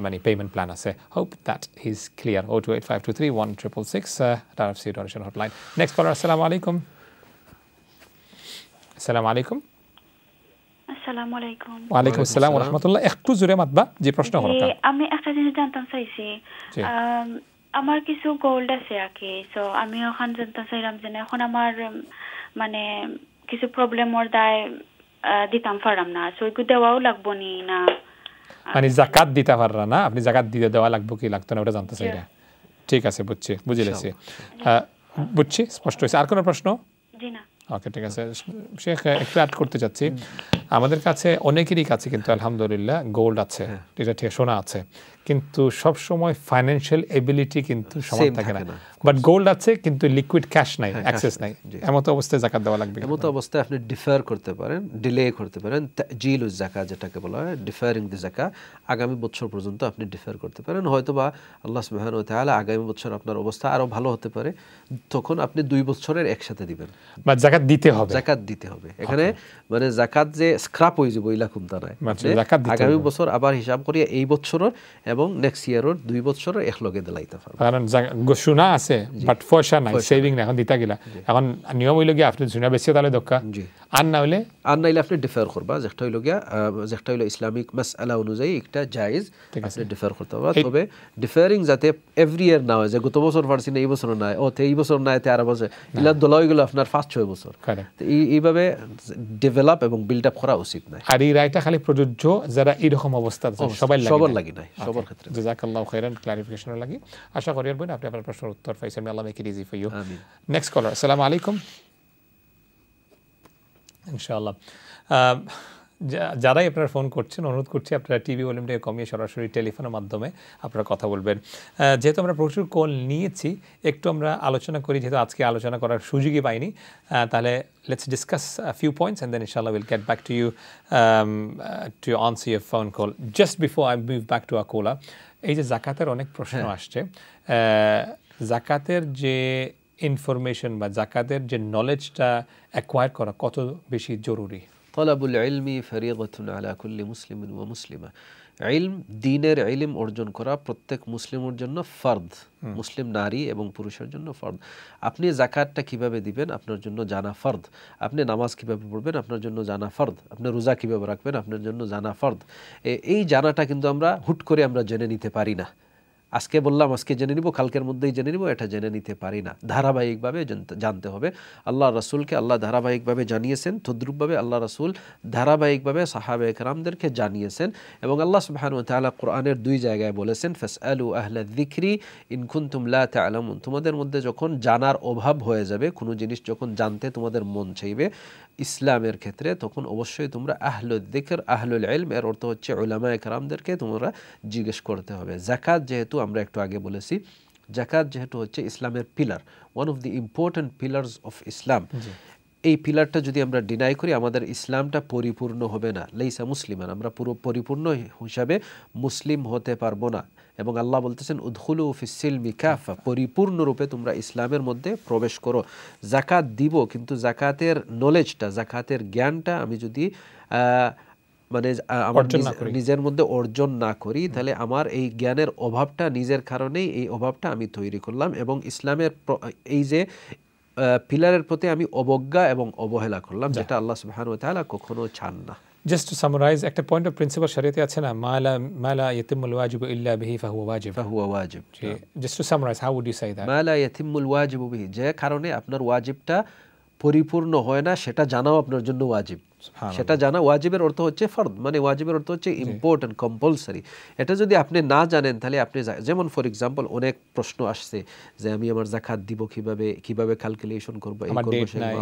মানে পেমেন্ট প্ল্যান আছে। Hope that is clear. 028523166 RFC donation hotline. Next caller, assalamu alaikum. Assalamu alaikum. আসসালামু আলাইকুম। ওয়া আলাইকুম আসসালাম ওয়া রাহমাতুল্লাহ। একটু জোরে মাতবা, যে প্রশ্ন করো। আমি একটা জিনিস জানতে চাইছি, আমার কিছু গোল্ড আছে আর কি, সো আমি ওখান জানতে চাইলাম যে এখন আমার মানে কিছু প্রবলেমর দায় দিতাম পারলাম না, সো এগুলো দেওয়াও লাগবো নি না? মানে জাকাত দিতে পাররা না, আপনি জাকাত দিতে দেওয়া লাগবে কি লাগতো না ওটা জানতে চাইরা। ঠিক আছে, বুঝিলেছি, বুঝছি, স্পষ্ট হয়েছে। আর কোনো প্রশ্ন? জি না। ওকে, ঠিক আছে। শেখ, একটু অ্যাড করতে চাচ্ছি, আমাদের কাছে অনেকেরই কাছে কিন্তু আলহামদুলিল্লাহ গোল্ড আছে, এটা ঠিক, সোনা আছে, কিন্তু সব সময় ফাইন্যান্সিয়াল এবিলিটি কিন্তু সমান থাকে না। বাট গোল্ড আছে কিন্তু লিকুইড ক্যাশ নাই, অ্যাক্সেস নাই, এমতো অবস্থায় যাকাত দেওয়া লাগবে। এমতো অবস্থায় আপনি ডিফার করতে পারেন, ডিলে করতে পারেন, তাজিলুজ যাকাত যেটাকে বলা হয়, ডিফারিং দি যাকাত, আগামী বছর পর্যন্ত আপনি ডিফার করতে পারেন। হয়তোবা আল্লাহ সুবহানাহু ওয়া তাআলা আগামী বছর আপনার অবস্থা আরো ভালো হতে পারে, তখন আপনি 2 বছরের একসাথে দিবেন, বা যাকাত দিতে হবে, যাকাত দিতে হবে। এখানে মানে যাকাত যে স্ক্র্যাপ হয়ে যাবে ওইলা কোনটা নাই, আগামী বছর আবার হিসাব করিয়ে এই বছরের এবং নেক্সট ইয়ারের 2 বছরের একলগে দিলাইতে পারবেন। কারণ সোনা আছে বাট পয়সা নাই, সেভিং না, এখন দিতা গেলা। এখন নিয়ম হইল গিয়া আপনি সোনা বেশি তাহলে দক্কা, আর না হইলে আপনি ডিফার করবা, যেটা হইল গিয়া যেটা হইল ইসলামিক মাসআলা অনুযায়ী একটা জায়েজ, আপনি ডিফার করতে হবে। তবে ডিফারিং যাতে এভরি ইয়ার না হয় যে গত বছর পারছি না এই বছর না, ও এই বছর না এতে আর বছর ইলা দলা হয়ে গেল আপনার 5-6 বছর। এইভাবে ডেভেলপ এবং বিল্ড আপ করা উচিত নয়। আর এই রায়টা খালি প্রযোজ্য যারা এরকম অবস্থা আছে, সবার লাগি নাই, সবার ক্ষেত্রে। জাযাকাল্লাহু খাইরান, ক্লারিফিকেশনের লাগি। আশা করি আপনি আপনার প্রশ্নের উত্তর পাইছেন। Allah make it easy for you. Next caller, আসসালামু আলাইকুম। ইনশাআল্লাহ, যারাই আপনারা ফোন করছেন, অনুরোধ করছি আপনারা টিভি ভলিউমটাকে কমিয়ে সরাসরি টেলিফোনের মাধ্যমে আপনারা কথা বলবেন। যেহেতু আমরা প্রচুর কল নিয়েছি, একটু আমরা আলোচনা করি, যেহেতু আজকে আলোচনা করার সুযোগই পাইনি, তাহলে let's discuss a few points and then ইনশাআল্লাহ will get back to you to answer your phone call. Just before I move back to a কোলা, এই যে জাকাতের অনেক প্রশ্ন আসছে, জাকাতের যে ইনফরমেশন বা জাকাতের যে নলেজটা অ্যাকোয়ার করা কত বেশি জরুরি? তালাবুল ইলমি ফরিয়দাতুন আলা কুল্লি মুসলিমিন ওয়া মুসলিমা। ইলম, দ্বীনের ইলম অর্জন করা প্রত্যেক মুসলিমের জন্য ফরদ, মুসলিম নারী এবং পুরুষের জন্য ফরদ। আপনি যাকাতটা কিভাবে দিবেন আপনার জন্য জানা ফরদ, আপনি নামাজ কিভাবে পড়বেন আপনার জন্য জানা ফরদ, আপনি রোজা কিভাবে রাখবেন আপনার জন্য জানা ফরদ। এই জানাটা কিন্তু আমরা হুট করে আমরা জেনে নিতে পারি না। আজকে বললাম আজকে জেনে নিব, কালকের মধ্যেই জেনে নিব, এটা জেনে নিতে পারি না। ধারাবাহিকভাবে জানতে হবে। আল্লাহ রাসূলকে আল্লাহ ধারাবাহিকভাবে জানিয়েছেন, তদ্রূপভাবে আল্লাহ রাসূল ধারাবাহিকভাবে সাহাবায়ে কেরামদেরকে জানিয়েছেন। এবং আল্লাহ সুবহানাহু ওয়া তাআলা কোরআনের 2 জায়গায় বলেছেন, ফাসআলু আহলা যিকরি ইন কুনতুম লা তা'লামুন। তোমাদের মধ্যে যখন জানার অভাব হয়ে যাবে, কোনো জিনিস যখন জানতে তোমাদের মন চাইবে ইসলামের ক্ষেত্রে, তখন অবশ্যই তোমরা আহলুল যিকর, আহলুল ইলম, এর অর্থ হচ্ছে উলামায়ে কেরামদেরকে তোমরা জিজ্ঞেস করতে হবে। যাকাত যেহেতু আমরা একটু আগে বলেছি, যাকাত যেহেতু হচ্ছে ইসলামের pillar, one of the important pillars of Islam, এই পিলারটা যদি আমরা ডিনাই করি আমাদের ইসলামটা পরিপূর্ণ হবে না। লাইসা মুসলিমান, আমরা পুরো পরিপূর্ণ হিসাবে মুসলিম হতে পারবো না। এবং আল্লাহ বলতেছেন উদখুলু ফিস-সিলমি কাফা, পরিপূর্ণরূপে তোমরা ইসলামের মধ্যে প্রবেশ করো। যাকাত দিব, কিন্তু যাকাতের নলেজটা, যাকাতের জ্ঞানটা আমি যদি মানে আমার নিজের মধ্যে অর্জন না করি, তাহলে আমার এই জ্ঞানের অভাবটা, নিজের কারণেই এই অভাবটা আমি তৈরি করলাম এবং ইসলামের এই যে পিলারের প্রতি আমি অবজ্ঞা এবং অবহেলা করলাম, যেটা আল্লাহ সুবহানাহু ওয়া তাআলা কখনো চান না। Just to summarize, একটা পয়েন্ট অফ প্রিন্সিপাল শরীয়তে আছে না, মা লা ইয়াতিমুল ওয়াজিবু ইল্লা বিহি ফাহুয়া ওয়াজিব। Just to summarize, how would you say that? মা লা ইয়াতিমুল ওয়াজিবু বিহি, যে কারণে আপনার ওয়াজিবটা পরিপূর্ণ হয় না, সেটা জানাও আপনার জন্য ওয়াজিব। সেটা জানা, ওয়াজিবের অর্থ হচ্ছে ফরদ, মানে ওয়াজিবের অর্থ হচ্ছে ইম্পর্টেন্ট, কম্পালসারি। এটা যদি আপনি না জানেন তাহলে আপনি, যেমন ফর এক্সাম্পল অনেক প্রশ্ন আসছে যে আমি আমার যাকাত দিব কিভাবে ক্যালকুলেশন করব,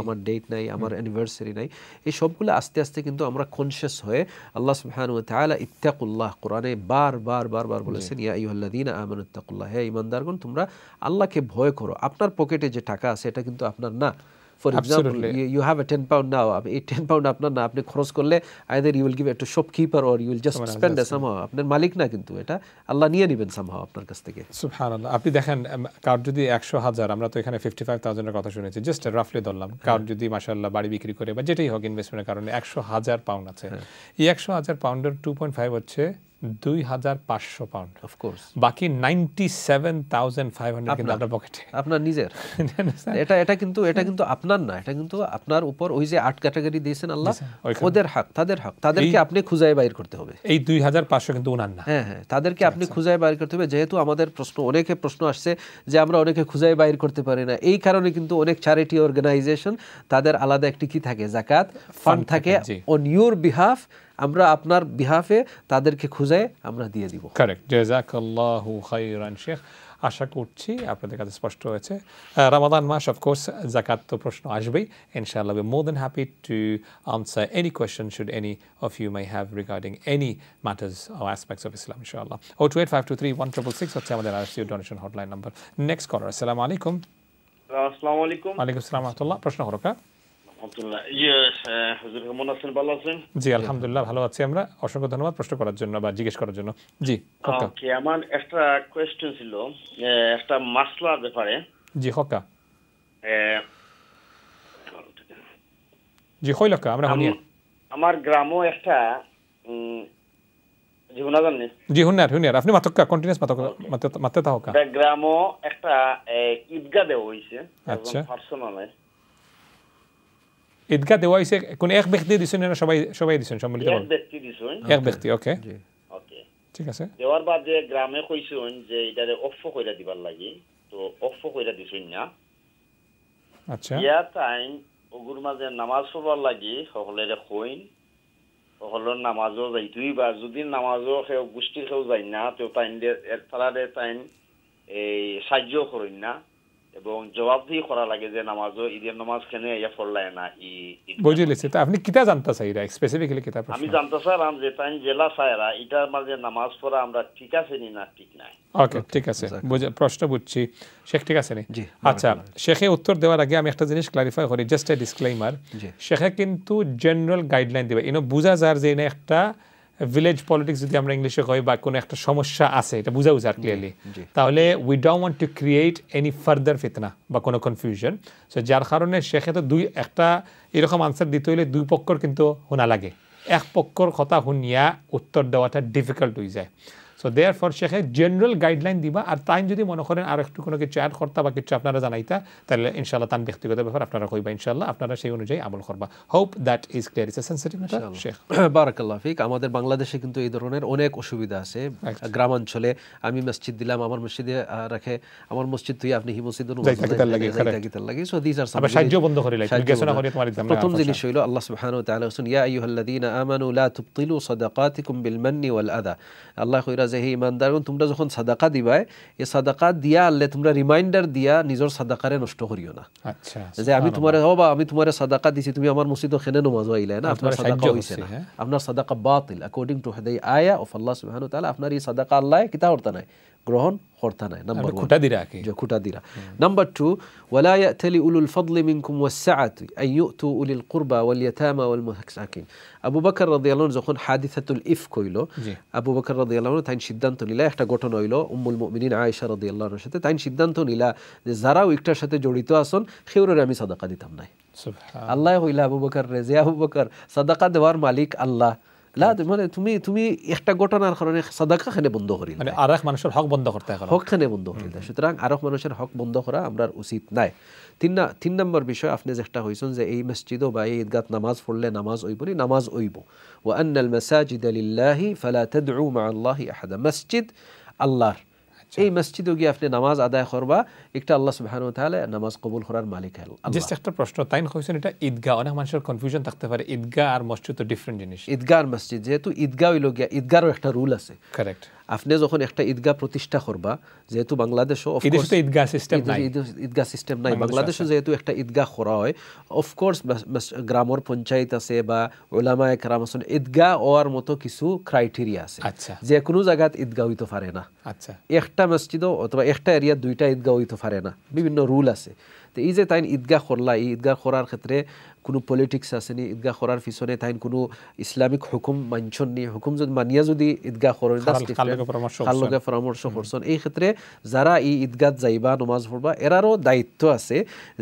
আমার ডেট নাই, আমার অ্যানিভার্সারি নাই। এই সবগুলো আস্তে আস্তে কিন্তু আমরা কনসিয়াস হয়ে, আল্লাহ সুবহানাহু ওয়া তাআলা ইত্তাকুল্লাহ কোরআনে বার বলেছেন, ইয়া আইয়ুহাল্লাযীনা আমানু ইত্তাকুল্লাহ, হে ঈমানদারগণ তোমরা আল্লাহকে ভয় করো। আপনার পকেটে যে টাকা আছে এটা কিন্তু আপনার না। For example, you have a 10 pound now, এই 10 pound আপনার না, আপনি খরচ করলে either you will give it to shopkeeper or you will just spend it somehow, আপনার মালিক না, কিন্তু এটা আল্লাহ নিয়ে নেবেন somehow আপনার কাছ থেকে। সুবহানাল্লাহ। আপনি দেখেন কার যদি 100,000, আমরা তো এখানে 55,000 এর কথা শুনেছি, জাস্ট রাফলি ধরলাম, কার যদি মাশাআল্লাহ বাড়ি বিক্রি করে বা যেটাই হোক ইনভেস্টমেন্টের কারণে 100,000 পাউন্ড আছে, এই 100,000 পাউন্ডের 2.5 হচ্ছে 2,500 পাউন্ড। অফ কোর্স বাকি 97,500 কিন্তু আপনার পকেটে, আপনার নিজের। এটা কিন্তু আপনার না, এটা কিন্তু আপনার উপর ওই যে 8 ক্যাটাগরি দিয়েছেন আল্লাহ, ওদের হক, তাদের হক, তাদেরকে আপনি খুঁজে বাইর করতে হবে। এই 2,500 কিন্তু ওনার না। হ্যাঁ, তাদেরকে আপনি খুঁজে বাইর করতে হবে। যেহেতু আমাদের অনেকে প্রশ্ন আসছে যে আমরা অনেকে খুঁজে বাইর করতে পারি না, এই কারণে কিন্তু অনেক চ্যারিটি অর্গানাইজেশন তাদের আলাদা একটি কি থাকে, যাকাত ফান্ড থাকে, অন ইউর বিহাফ, আমরা আপনার বিহাফে তাদেরকে খুঁজে আমরা দিয়ে দিব। কারেক্ট, জাযাকাল্লাহু খাইরান শেখ। আশা করছি আপনাদের কাছে স্পষ্ট হয়েছে। রমাদান মাস, অফকোর্স যাকাত তো প্রশ্ন আসবেই, ইনশাআল্লাহ we more than happy to answer any question should any of you my have regarding any matters or aspects of Islam, ইনশাআল্লাহ। 028523166 হচ্ছে আমাদের RCU donation hotline number. Next caller, আসসালামু আলাইকুম। আসসালামু আলাইকুম। ওয়ালাইকুম আসসালাম ওয়া রাহমাতুল্লাহ। প্রশ্ন করো কা? জি আলহামদুলিল্লাহ ভালো আছি আমরা, অসংখ্য ধন্যবাদ প্রশ্ন করার জন্য বা জিজ্ঞেস করার জন্য। জি ওকে, আমার একটা কোয়েশ্চেন ছিল একটা মাসলার ব্যাপারে। জি হকা, জি হইল কা, আমরা হনি। আমার গ্রামও একটা জি হুনার আপনি মাতকা কন্টিনিউয়াস মাতে তাও কা গ্রামও একটা ঈদগাহ দেওয়া হইছে। আচ্ছা, পার্সোনালে ঈদগাহ দেওয়া হইছে কোন এক ব্যক্তি দিছেন না সবাই দিছেন সম্মিলিত? এক ব্যক্তি দিছেন। এক ব্যক্তি, ওকে ওকে ঠিক আছে। দেওয়ার বাদে গ্রামে কইছেন যে এটারে অফ কইরা দিবার লাগি, তো অফ কইরা দিছেন না। আচ্ছা, ইয়া টাইম ওগুর মাঝে নামাজ পড়বার লাগি সকলেরে কইন, সকলের নামাজও যাইতুই, বা যদি নামাজও কেউ গোষ্ঠীর কেউ যায় না তো তারারে টাইম এই সাহায্য করেন না এবং জবাবদিহি করা লাগে যে নামাজও ঈদের নামাজ কেন ইয়া পড়লাই না। বুঝলিছি। তো আপনি কিতা জানতা চাইরা স্পেসিফিক্যালি কিতা প্রশ্ন? আমি জানতে চাইলাম যে টাইম জেলা চাইরা এটার মাঝে নামাজ পড়া আমরা ঠিক আছে নি না ঠিক নাই। ওকে ঠিক আছে, প্রশ্ন বুঝছি শেখ, ঠিক আছে নি? আচ্ছা, শেখে উত্তর দেওয়ার আগে আমি একটা জিনিস ক্লারিফাই করি, জাস্ট এ ডিসক্লেইমার। শেখে কিন্তু জেনারেল গাইডলাইন দিবে, ইনো বুঝা যার যে এনে একটা ভিলেজ পলিটিক্স যদি আমরা ইংলিশে কই বা কোনো একটা সমস্যা আছে এটা বুঝা উজার ক্লিয়ারলি, তাহলে we don't want to create any further ফিতনা বা কোনো কনফিউশন। সো যার কারণে শেখে তো একটা এরকম আনসার দিতে হইলে দুই পক্ষর কিন্তু শোনা লাগে, এক পক্ষর কথা শুনিয়া উত্তর দেওয়াটা ডিফিকাল্ট হয়ে যায়। সো দেয়ার ফর শেখে জেনারেল গাইডলাইন দিবা, আর তাই যদি মনে করেন আর একটু কোনো কিছু অ্যাড করতা বা কিছু আপনারা জানাইতা, তাহলে ইনশাআল্লাহ তার ব্যক্তিগত ব্যাপার আপনারা কইবা, ইনশাআল্লাহ আপনারা সেই অনুযায়ী আমল করবা। Hope that is clear. It's a sensitive matter শেখ। বারাকাল্লাহ ফিক। আমাদের বাংলাদেশে কিন্তু এই ধরনের অনেক অসুবিধা আছে। গ্রামাঞ্চলে আমি মসজিদ দিলাম, আমার মসজিদে রাখে, আমার মসজিদ তুই আপনি হি মসজিদ লাগে। সো দিস আর সাম সাহায্য বন্ধ করে লাই গেছনা করে তোমার একদম। প্রথম জিনিস হইলো আল্লাহ সুবহানাহু ওয়া তাআলা বলেন, ইয়া আইয়ুহাল্লাযীনা আমানু লা তুবতিলু সাদাকাতিকুম বিল মান্নি ওয়াল আযা। আল্লাহ কইরা যে হে ঈমানদারগণ তোমরা যখন সাদাকা দিবাই, এই সাদাকা দিয়া আল্লাহ তোমরা রিমাইন্ডার দিয়া নিজের সাদাকারে নষ্ট করিও না। আচ্ছা, যে আমি তোমারে বা আমি তোমারে সাদাকা দিছি, তুমি আমার মসজিদে খেনে নামাজ আইলা না, আপনার সাদাকা হইছে না, আপনার সাদাকা বাতিল অ্যাকর্ডিং টু হাদিস আয়া অফ আল্লাহ সুবহানাহু ওয়া তাআলা। আপনার এই সাদাকা আল্লাহ কিতা করতে নাই, গ্রহণ করতে নাই নাম্বার 1 খুঁটা দিরা কি যে খুঁটা দিরা নাম্বার 2 ওয়ালা ইয়াতালি উলুল ফাদলি মিনকুম ওয়াসআতি আন ইউতু উলিল কুরবা ওয়াল ইয়াতামা ওয়াল মাসাকিন আবু বকর রাদিয়াল্লাহু আনহু যখন হাদিসাতুল ইফক হইল আবু বকর রাদিয়াল্লাহু আনহু তাই সিদ্ধান্ত নিলা একটা ঘটনা হইল উম্মুল মুমিনিন আয়েশা রাদিয়াল্লাহু আনহার সাথে তাই সিদ্ধান্ত নিলা যে যারা ওইটার সাথে জড়িত আছেন সেউরে আমি সাদাকা দিতাম না সুবহানাল্লাহ আল্লাহ হইলা আবু বকর রে আবু বকর সাদাকা দেওয়ার মালিক আল্লাহ লা মানে তুমি একটা ঘটনার কারণে সাদাকা খানে বন্ধ করিল মানে আরেক মানুষের হক বন্ধ করতে হয় হক খানে বন্ধ করিল সুতরাং আরেক মানুষের হক বন্ধ করা আমরা উচিত নাই তিন নম্বর বিষয় আপনি যেটা হইছেন যে এই মসজিদও বা এই ঈদগাহ নামাজ পড়লে নামাজ হইবনি নামাজ হইব ওয়া আন্নাল মাসাজিদা লিল্লাহি ফালা তাদউ মা আল্লাহি আহাদা মসজিদ আল্লাহর এই মসজিদে গিয়ে আপনি নামাজ আদায় করবা একটা আল্লাহ সুবহানাহু ওয়া তাআলা নামাজ কবুল করার মালিক আল্লাহ জাস্ট একটা প্রশ্ন তাইন কইছেন এটা ঈদগাহ অনেক মানুষের কনফিউশন থাকতে পারে ঈদগাহ আর মসজিদ তো ডিফারেন্ট জিনিস ঈদগাহ আর মসজিদ যেহেতু ঈদগাহ হইল গিয়া ঈদগাহর একটা রুল আছে কারেক্ট আপনি যখন একটা ঈদগাহ প্রতিষ্ঠা করবা যেহেতু বাংলাদেশও ঈদগাহ সিস্টেম নাই ঈদগাহ সিস্টেম নাই বাংলাদেশে যেহেতু একটা ঈদগাহ করা হয় অফকোর্স গ্রামের পঞ্চায়েত আছে বা উলামায়ে কেরাম আছেন ঈদগাহ হওয়ার মতো কিছু ক্রাইটেরিয়া আছে যে কোনো জায়গাত ঈদগাহ হইতে পারে না একটা মসজিদও অথবা একটা এরিয়া দুইটা ঈদগাহ হইতে পারে না বিভিন্ন রুল আছে তো এই যে তাই ঈদগাহ করলা এই ঈদগাহ করার ক্ষেত্রে কোনো পলিটিক্স আসেনি ঈদগাহ করার পিছনে তাই কোনো ইসলামিক হুকুম মানছন নি হুকুম যদি মানিয়া যদি ঈদগাহ করেন খালকে পরামর্শ করছেন এই ক্ষেত্রে যারা এই ঈদগাহ যাইবা নামাজ পড়বা এরারও দায়িত্ব আছে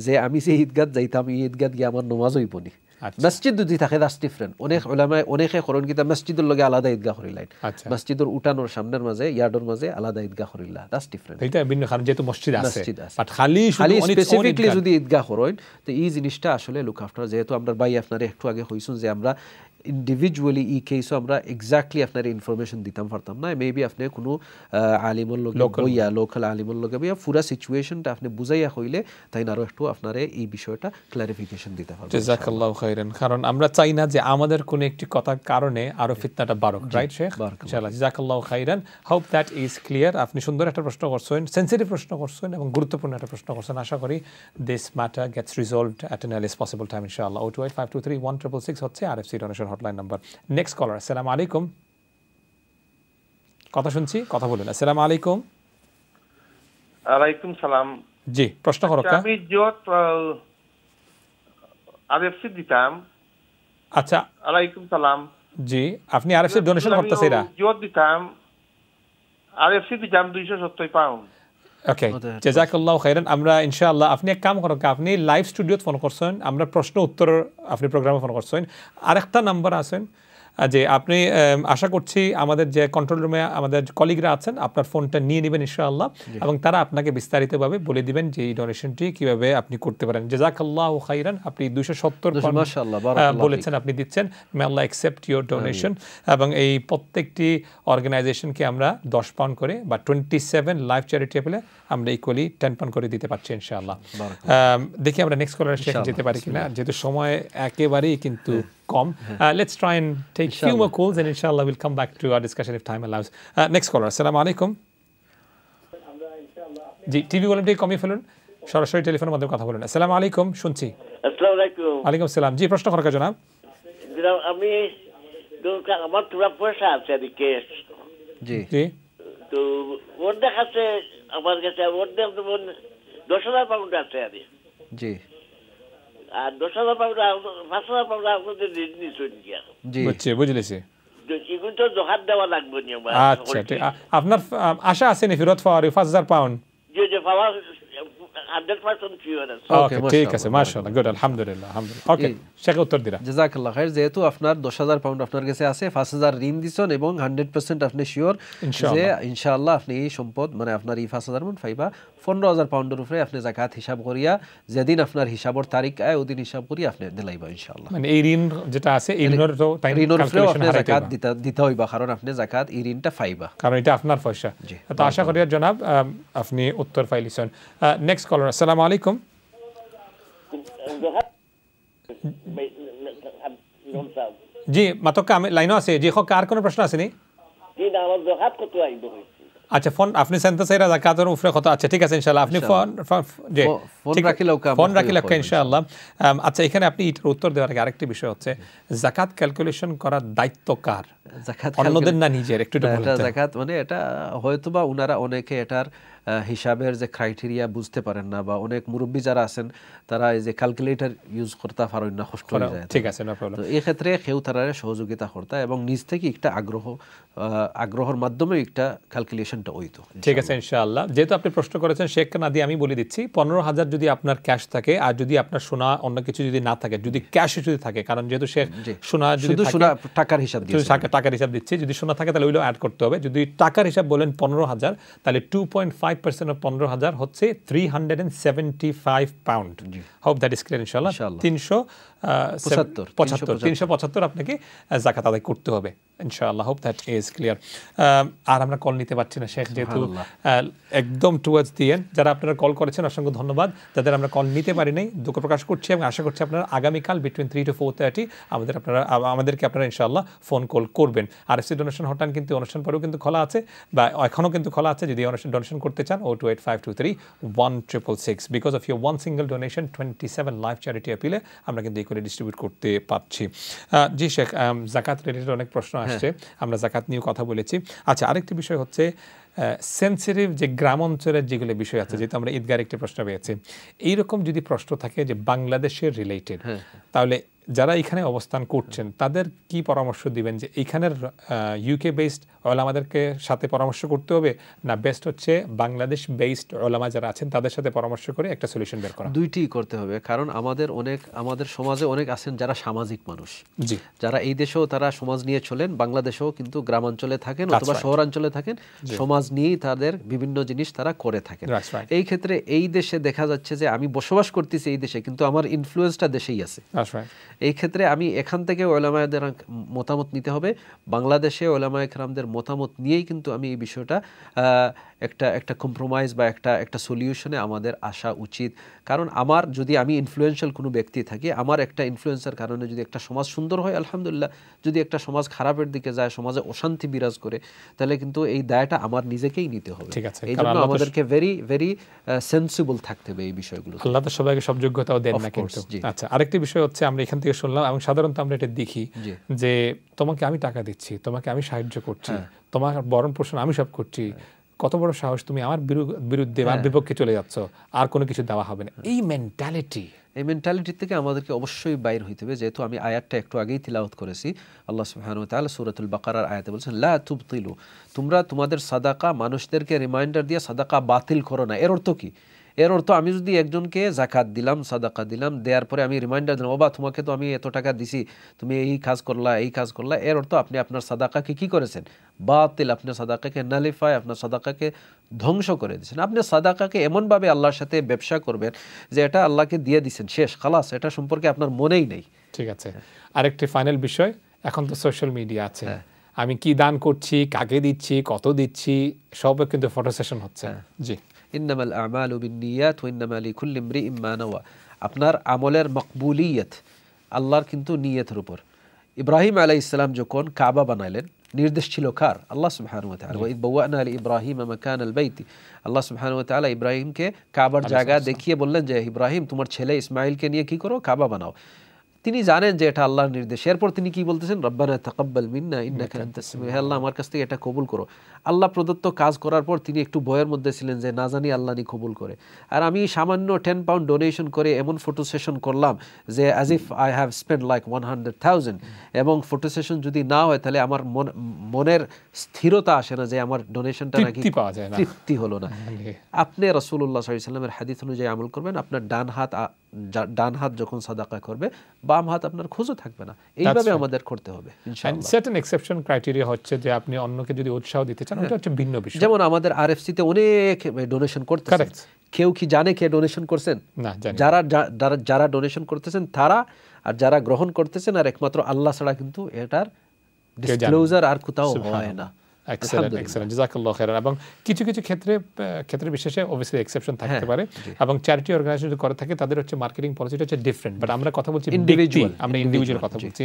যে আমি যে ঈদগাহ যাইতাম এই ঈদগাহ গিয়ে আমার নামাজ হইবনি মসজিদ যদি থাকে দ্যাটস ডিফারেন্ট অনেক উলামায়ে অনেকে করেন কিন্তু মসজিদের লগে আলাদা ঈদগাহ করিলেন মসজিদের উঠানোর সামনের মাঝে ইয়ার্ডের মাঝে আলাদা ঈদগাহ করিলা দ্যাটস ডিফারেন্ট এটা ভিন্ন কারণ যেহেতু মসজিদ আছে বাট খালি স্পেসিফিকলি যদি ঈদগাহ করেন তো এই জিনিসটা আসলে লুক আফটার যেহেতু আমরা ভাই আপনারা একটু আগে হইছুন যে আমরা ইন্ডিভিজুয়ালি এই কেসও আমরা এক্স্যাক্টলি আপনার ইনফরমেশন দিতাম পারতাম না মেবি আপনি কোনো আলিমর লগে বইয়া লোকাল আলিমর লগে বইয়া পুরা সিচুয়েশনটা আপনি বুঝাইয়া হইলে তাই আরো একটু আপনারে এই বিষয়টা ক্লারিফিকেশন দিতে পারবেন জাযাকাল্লাহু খাইরান কারণ আমরা চাই না যে আমাদের কোনো একটি কথার কারণে আরো ফিতনাটা বাড়ুক রাইট শেখ ইনশাআল্লাহ জাযাকাল্লাহু খাইরান হোপ দ্যাট ইজ ক্লিয়ার আপনি সুন্দর একটা প্রশ্ন করছেন সেনসিটিভ প্রশ্ন করছেন এবং গুরুত্বপূর্ণ একটা প্রশ্ন করছেন আশা করি this matter gets resolved at an earliest possible time ইনশাআল্লাহ 028523166 হচ্ছে RFC donation hotline number next caller আসসালামু আলাইকুম কথা শুনছি কথা বলুন আসসালামু আলাইকুম আলাইকুম সালাম জি প্রশ্ন করো আমি জোত আরএফসি দিতাম আচ্ছা আলাইকুম সালাম জি আপনি আরএফসি ডোনেশন করতেছেরা জোত দিতাম আরএফসি দিতাম 270 পাউন্ড ওকে জাযাকাল্লাহু খাইরান আমরা ইনশাআল্লাহ আপনি এক কাম করুন আপনি লাইভ স্টুডিওতে ফোন করছেন আমরা প্রশ্ন উত্তর আপনি প্রোগ্রামে ফোন করছেন আরেকটা নাম্বার আছেন যে আপনি আশা করছি আমাদের যে কন্ট্রোল রুমে আমাদের কলিগরা আছেন আপনার ফোনটা নিয়ে নেবেন ইনশাআল্লাহ এবং তারা আপনাকে বিস্তারিতভাবে বলে দিবেন যে এই ডোনেশনটি কিভাবে আপনি করতে পারেন জাযাকাল্লাহু খাইরান আপনি 270 মাশাআল্লাহ বলেছেন আপনি দিচ্ছেন মে আল্লাহ অ্যাকসেপ্ট ইওর ডোনেশন এবং এই প্রত্যেকটি অর্গানাইজেশনকে আমরা 10 পাউন্ড করে বা 27 লাইফ চ্যারিটি অ্যাপলে আমরা ইকুয়ালি 10 পাউন্ড করে দিতে পারছি ইনশাআল্লাহ দেখি আমরা নেক্সট কলারের শেষে যেতে পারি কিনা যেহেতু সময় একেবারেই কিন্তু কম let's try and take few more calls and inshallah we'll come back to our discussion if time allows next caller assalamu alaikum G TV ভলিউমটি কমিয়ে ফেলুন সরাসরি টেলিফোনের মাধ্যমে কথা বলুন আসসালামু আলাইকুম শুনছি আসসালামু আলাইকুম ওয়ালাইকুম আসসালাম জি প্রশ্ন করুন জনাব আমি আমার পুরো পয়সা আছে এদিকে জি জি তো ওর দেখাচ্ছে আমার কাছে ওর দেখ 10,000 পাউন্ড আছে আরে জি আর 10,000 পাউন্ড 5,000 পাউন্ড আপনাদের নিশ্চয় গিয়া জি বুঝলেছি এগুলো তো জহাত দেওয়া লাগবে নি আচ্ছা আপনার আশা আছে নি ফেরত পাওয়ার 5,000 পাউন্ড জি যে পাওয়া 100% শিওর আছে ওকে ঠিক আছে মাশাআল্লাহ গুড আলহামদুলিল্লাহ ওকে শেখ উত্তর দিরা জাযাকাল্লাহ খাইর যেহেতু আপনার 10,000 পাউন্ড আপনার কাছে আছে 5,000 ঋণ দিছেন এবং 100% আপনি শিওর যে ইনশাআল্লাহ আপনি এই সম্পদ মানে আপনার এই 5,000 পাউন্ড পাইবা 15,000 পাউন্ডের উপরে আপনি যাকাত হিসাব করিয়া যেদিন আপনার হিসাবের তারিখ আয় ওদিন হিসাব করি আপনি দিলাইবা ইনশাআল্লাহ মানে এই ঋণ যেটা আছে এই ঋণের তো টাইম ক্যালকুলেশন যাকাত দিতে হইবা কারণ আপনি যাকাত এই ঋণটা পাইবা কারণ এটা আপনার পয়সা তো আশা করি জনাব আপনি উত্তর পাইলিছেন নেক্সট কলার আসসালামু আলাইকুম জি মাতক আমি লাইনও আছে জি কার কোনো প্রশ্ন আছে নি জি না আমার যাকাত কত আইব আচ্ছা ফোন আপনি সেন্টাসাইরা যাকাতের উপরে কথা আচ্ছা ঠিক আছে ইনশাআল্লাহ আপনি ফোন রাখিলে ইনশাআল্লাহ। আচ্ছা এখানে আপনি এটার উত্তর দেওয়ার আগে আরেকটি বিষয় হচ্ছে যাকাত ক্যালকুলেশন করার দায়িত্ব কার? যাকাত অন্যদের না নিজের? একটু বলতে। যাকাত মানে এটা হয়তোবা উনারা অনেকে এটার হিসাবের যে ক্রাইটেরিয়া বুঝতে পারেন না, বা অনেক মুরব্বী যারা আছেন তারা এই যে ক্যালকুলেটর ইউজ করতে পারেন না, কষ্ট হয়ে যায়। ঠিক আছে, নো প্রবলেম। তো এই ক্ষেত্রে কেউ তারা সহযোগিতা করতে এবং নিজ থেকে একটা আগ্রহের মাধ্যমে একটা ক্যালকুলেশনটা হইতো। ঠিক আছে ইনশাআল্লাহ। যেহেতু আপনি প্রশ্ন করেছেন শেখ নাদি, আমি বলে দিচ্ছি 15,000 যদি আপনার ক্যাশ থাকে আর যদি আপনার সোনা অন্য কিছু যদি না থাকে, যদি ক্যাশ যদি থাকে, কারণ যেহেতু শেখ সোনা যদি সোনা টাকার হিসাব দিচ্ছে, টাকার হিসাব দিচ্ছে, যদি সোনা থাকে তাহলে ওইগুলো অ্যাড করতে হবে। যদি টাকার হিসাব বলেন 15,000 তাহলে 2.5% অফ 15,000 হচ্ছে 375 pound. Hope that is clear ইনশাআল্লাহ। 375 আপনাকে যাকাত আদায় করতে হবে ইনশাআল্লাহ। Hope that is clear. আর আমরা কল নিতে পারছি না শেখ, যেহেতু একদম টুয়ার্ডস দি এন্ড। যারা আপনারা কল করেছেন অসংখ্য ধন্যবাদ। যাদের আমরা কল নিতে পারি নাই দুঃখ প্রকাশ করছি এবং আশা করছি আপনারা আগামীকাল বিটুইন 3 to 4:30 আমাদেরকে আপনারা ইনশাআল্লাহ ফোন কল করবেন। আরএফসি ডোনেশন হটলাইন কিন্তু অনুষ্ঠান পরেও কিন্তু খোলা আছে, বা এখনও কিন্তু খোলা আছে। যদি ডোনেশন করতে চান 028523166। Because of your one single donation 27 life charity অ্যাপিলে আমরা কিন্তু এই করে ডিস্ট্রিবিউট করতে পারছি। জি শেখ, যাকাত রিলেটেড অনেক প্রশ্ন আসছে, আমরা যাকাত নিয়ে কথা বলেছি। আচ্ছা আরেকটি বিষয় হচ্ছে সেন্সিটিভ যে গ্রাম অঞ্চলের যেগুলো বিষয় আছে, যেহেতু আমরা ঈদগার একটি প্রশ্ন পেয়েছি, এইরকম যদি প্রশ্ন থাকে যে বাংলাদেশের রিলেটেড, তাহলে যারা এখানে অবস্থান করছেন তাদের কি পরামর্শ দিবেন যে এইখানের ইউকে বেসড ওলামাদেরকে সাথে পরামর্শ করতে হবে, না বেস্ট হচ্ছে বাংলাদেশ বেসড ওলামা যারা আছেন তাদের সাথে পরামর্শ করে একটা সলিউশন বের করা? দুইটিই করতে হবে, কারণ আমাদের সমাজে অনেক আছেন যারা সামাজিক মানুষ, জি, যারা এই দেশেও তারা সমাজ নিয়ে চলেন, বাংলাদেশেও কিন্তু গ্রামাঞ্চলে থাকেন অথবা শহরাঞ্চলে থাকেন, সমাজ নিয়েই তাদের বিভিন্ন জিনিস তারা করে থাকেন। এই ক্ষেত্রে এই দেশে দেখা যাচ্ছে যে আমি বসবাস করতেছি এই দেশে, কিন্তু আমার ইনফ্লুয়েন্সটা দেশেই আছে। এই ক্ষেত্রে আমি এখান থেকে ওলামায়েদের মতামত নিতে হবে। বাংলাদেশে ওলামায়ে কেরামদের মতামত নিয়েই কিন্তু আমি এই বিষয়টা একটা কম্প্রোমাইজ বা একটা সলিউশনে আমাদের আসা উচিত। কারণ যদি আমি ইনফ্লুয়েন্সিয়াল কোনো ব্যক্তি থাকি, আমার একটা ইনফ্লুয়েন্সের কারণে যদি একটা সমাজ সুন্দর হয় আলহামদুলিল্লাহ, যদি একটা সমাজ খারাপের দিকে যায়, সমাজে অশান্তি বিরাজ করে, তাহলে কিন্তু এই দায়টা আমার নিজেকেই নিতে হবে। এই জন্য আমাদেরকে ভেরি ভেরি সেন্সিবল থাকতে হবে এই বিষয়গুলো। আল্লাহ তো সবাইকে সব যোগ্যতাও দেন না কিন্তু। আচ্ছা আরেকটি বিষয় হচ্ছে, আমরা এখান থেকে শুনলাম এবং সাধারণত আমরা এটা দেখি যে তোমাকে আমি টাকা দিচ্ছি, তোমাকে আমি সাহায্য করছি, তোমার বরণ পোষণ আমি সব করছি, কত বড় সাহস তুমি আমার বিরুদ্ধে আমার বিপক্ষে চলে যাচ্ছ, আর কোনো কিছু দেওয়া হবে না। এই মেন্টালিটি থেকে আমাদেরকে অবশ্যই বাইর হইতে হবে। যেহেতু আমি আয়াতটা একটু আগেই তিলাওয়াত করেছি, আল্লাহ সুবহানাহু ওয়া তাআলা সূরাতুল বাকারার আয়াতে বলেছেন, লা তুবতিলু, তোমরা তোমাদের সাদাকা মানুষদেরকে রিমাইন্ডার দিয়ে সাদাকা বাতিল করো না। এর অর্থ কি? এর অর্থ আমি যদি একজনকে যাকাত দিলাম, সাদাকা দিলাম, দেওয়ার পরে আমি রিমাইন্ডার দিলাম, বাবা তোমাকে তো আমি এত টাকা দিছি, তুমি এই কাজ করলা, এর অর্থ আপনি আপনার সাদাকাকে কি করেছেন? বাতিল, আপনার সাদাকাকে নালিফাই, আপনার সাদাকাকে ধ্বংস করে দিয়েছেন। আপনি সাদাকাকে এমনভাবে আল্লাহর সাথে ব্যবসা করবেন যে এটা আল্লাহকে দিয়ে দিচ্ছেন, শেষ, খালাস, এটা সম্পর্কে আপনার মনেই নেই। ঠিক আছে। আরেকটি ফাইনাল বিষয়, এখন তো সোশ্যাল মিডিয়া আছে, আমি কি দান করছি, কাকে দিচ্ছি, কত দিচ্ছি, সব কিন্তু ফটো সেশন হচ্ছে। জি, ইন্নামাল আমালু বিন্নিয়াত ওয়া ইন্নামা লিকুল্লি ইমরিইম মা নাওয়া। আপনার আমলের মকবুলিয়ত আল্লাহর কিন্তু নিয়তের উপর। ইব্রাহিম আলাইহিস সালাম যখন কাবা বানাইলেন, নির্দেশ ছিল কার? আল্লাহ সুবহানাহু ওয়া তাআলা। ওয়া ইয বাওয়া'না লিইব্রাহিম মাকানাল বাইতি, আল্লাহ সুবহানাহু ওয়া তাআলা ইব্রাহিমকে কাবার জায়গা দেখিয়ে বললেন যে ইব্রাহিম তোমার ছেলে ইসমাইলকে নিয়ে কি করো? কাবা বানাও। তিনি জানেন যে এটা আল্লাহর নির্দেশ। এরপর তিনি কি বলতেছেন? রব্বানা তাকাব্বাল মিন্না ইন্নাকা আনতাস সামিউল, হে আল্লাহ আমার কাছ থেকে এটা কবুল করো। আল্লাহ প্রদত্ত কাজ করার পর তিনি একটু ভয়ের মধ্যে ছিলেন যে না জানি আল্লাহ নি কবুল করে। আর আমি সামান্য 10 পাউন্ড ডোনেশন করে এমন ফটো সেশন করলাম যে as if I have spend like 100,000, এবং ফটো সেশন যদি না হয় তাহলে আমার মনের স্থিরতা আসে না যে আমার ডোনেশনটা নাকি তৃপ্তি হলো না। আপনি রাসূলুল্লাহ সাল্লাল্লাহু আলাইহি ওয়াসাল্লামের হাদিস অনুযায়ী আমল করবেন, আপনার ডান হাত যখন সাদাকা করবে, বাম হাত আপনার খোঁজও থাকবে না। এইভাবে আমাদের করতে হবে ইনশাআল্লাহ। সার্টেন এক্সেপশন ক্রাইটেরিয়া হচ্ছে যে আপনি অন্যকে যদি উৎসাহ দিতে চান, ওটা হচ্ছে ভিন্ন বিষয়। যেমন আমাদের আরএফসি তে অনেক ডোনেশন করতেছেন, কেউ কি জানে কে ডোনেশন করছেন? না, যারা ডোনেশন করতেছেন তারা, আর যারা গ্রহণ করতেছেন, আর একমাত্র আল্লাহ ছাড়া কিন্তু এটার ডিসক্লোজার আর কোথাও হয় না। এক্সেলেন্ট জাযাকাল্লাহু খাইরান। এবং কিছু কিছু ক্ষেত্রে বিশেষে অবভিয়াসলি এক্সেপশন থাকতে পারে এবং চ্যারিটি অর্গানাইজেশন যদি করে থাকে তাদের হচ্ছে মার্কেটিং পলিসিটা হচ্ছে ডিফারেন্ট, বাট আমরা কথা বলছি ইন্ডিভিজুয়াল, আমরা ইন্ডিভিজুয়াল কথা বলছি,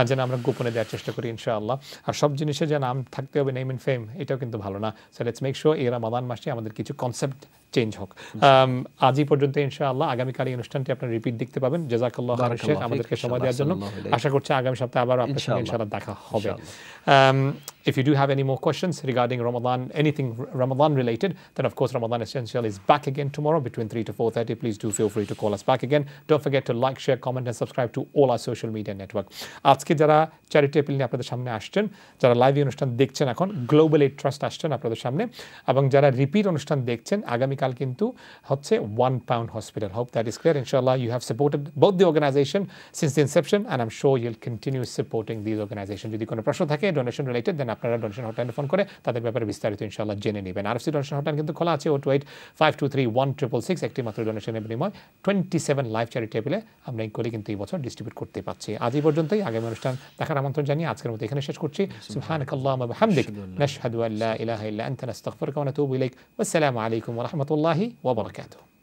যেন আমরা গোপনে দেওয়ার চেষ্টা করি ইনশাআল্লাহ। আর সব জিনিসে যে নাম থাকতে হবে, নেম এন্ড ফেম, এটাও কিন্তু ভালো না। সো লেটস মেক শিওর এই রমাদান মাসে আমাদের কিছু কনসেপ্ট চেঞ্জ হোক। আজই পর্যন্ত ইনশাআল্লাহ। আগামীকাল এই অনুষ্ঠানটি আপনারা রিপিট দেখতে পাবেন। জাযাকাল্লাহু খাইরান শেখ আমাদেরকে সময় দেওয়ার জন্য। আশা করছি আগামী সপ্তাহে আবার আপনার সঙ্গে ইনশাআল্লাহ দেখা হবে। If you do have any more questions regarding Ramadan, anything Ramadan related, then of course Ramadan Essential is back again tomorrow between 3 to 4:30. Please do feel free to call us back again. Don't forget to like, share, comment and subscribe to all our social media network. আজকে যারা charity appeal নিয়ে আপনাদের সামনে আসছেন, যারা live অনুষ্ঠান দেখছেন, এখন গ্লোবাল এইড ট্রাস্ট আসছেন আপনাদের সামনে, এবং যারা রিপিট অনুষ্ঠান দেখছেন, আগামীকাল কিন্তু হচ্ছে one pound hospital. Hope that is clear. ইনশাআল্লাহ you have supported both the organization since the inception and I'm sure you'll continue supporting these organizations. যদি কোনো প্রশ্ন থাকে ডোনেশন রিলেটেড, দেন আপনারা ডোনেশন হটলাইনে ফোন করে তাদের ব্যাপারে বিস্তারিত ইনশাআল্লাহ জেনে নেবেন। RFC ডোনেশন হটলাইন কিন্তু খোলা আছে 02852316666। একটি মাত্র ডোনেশনের বিনিময় 27 লাইভ চ্যারিটি অ্যাপিলে আমরা ইকুয়ালি কিন্তু এই বছর ডিস্ট্রিবিউট করতে পারছি। আজ এই পর্যন্তই। আগামী অনুষ্ঠান দেখার আমন্ত্রণ জানিয়ে আজকের মতো এখানে শেষ করছি। সুবহানাকাল্লাহুম্মা ওয়া বিহামদিক নাশহাদু আন লা ইলাহা ইল্লা আনতা নাস্তাগফিরুকা ওয়া নাতুবু ইলাইক। ওয়াসসালামু আলাইকুম ওয়া রাহমাতুল্লাহি ওয়া বারাকাতুহু।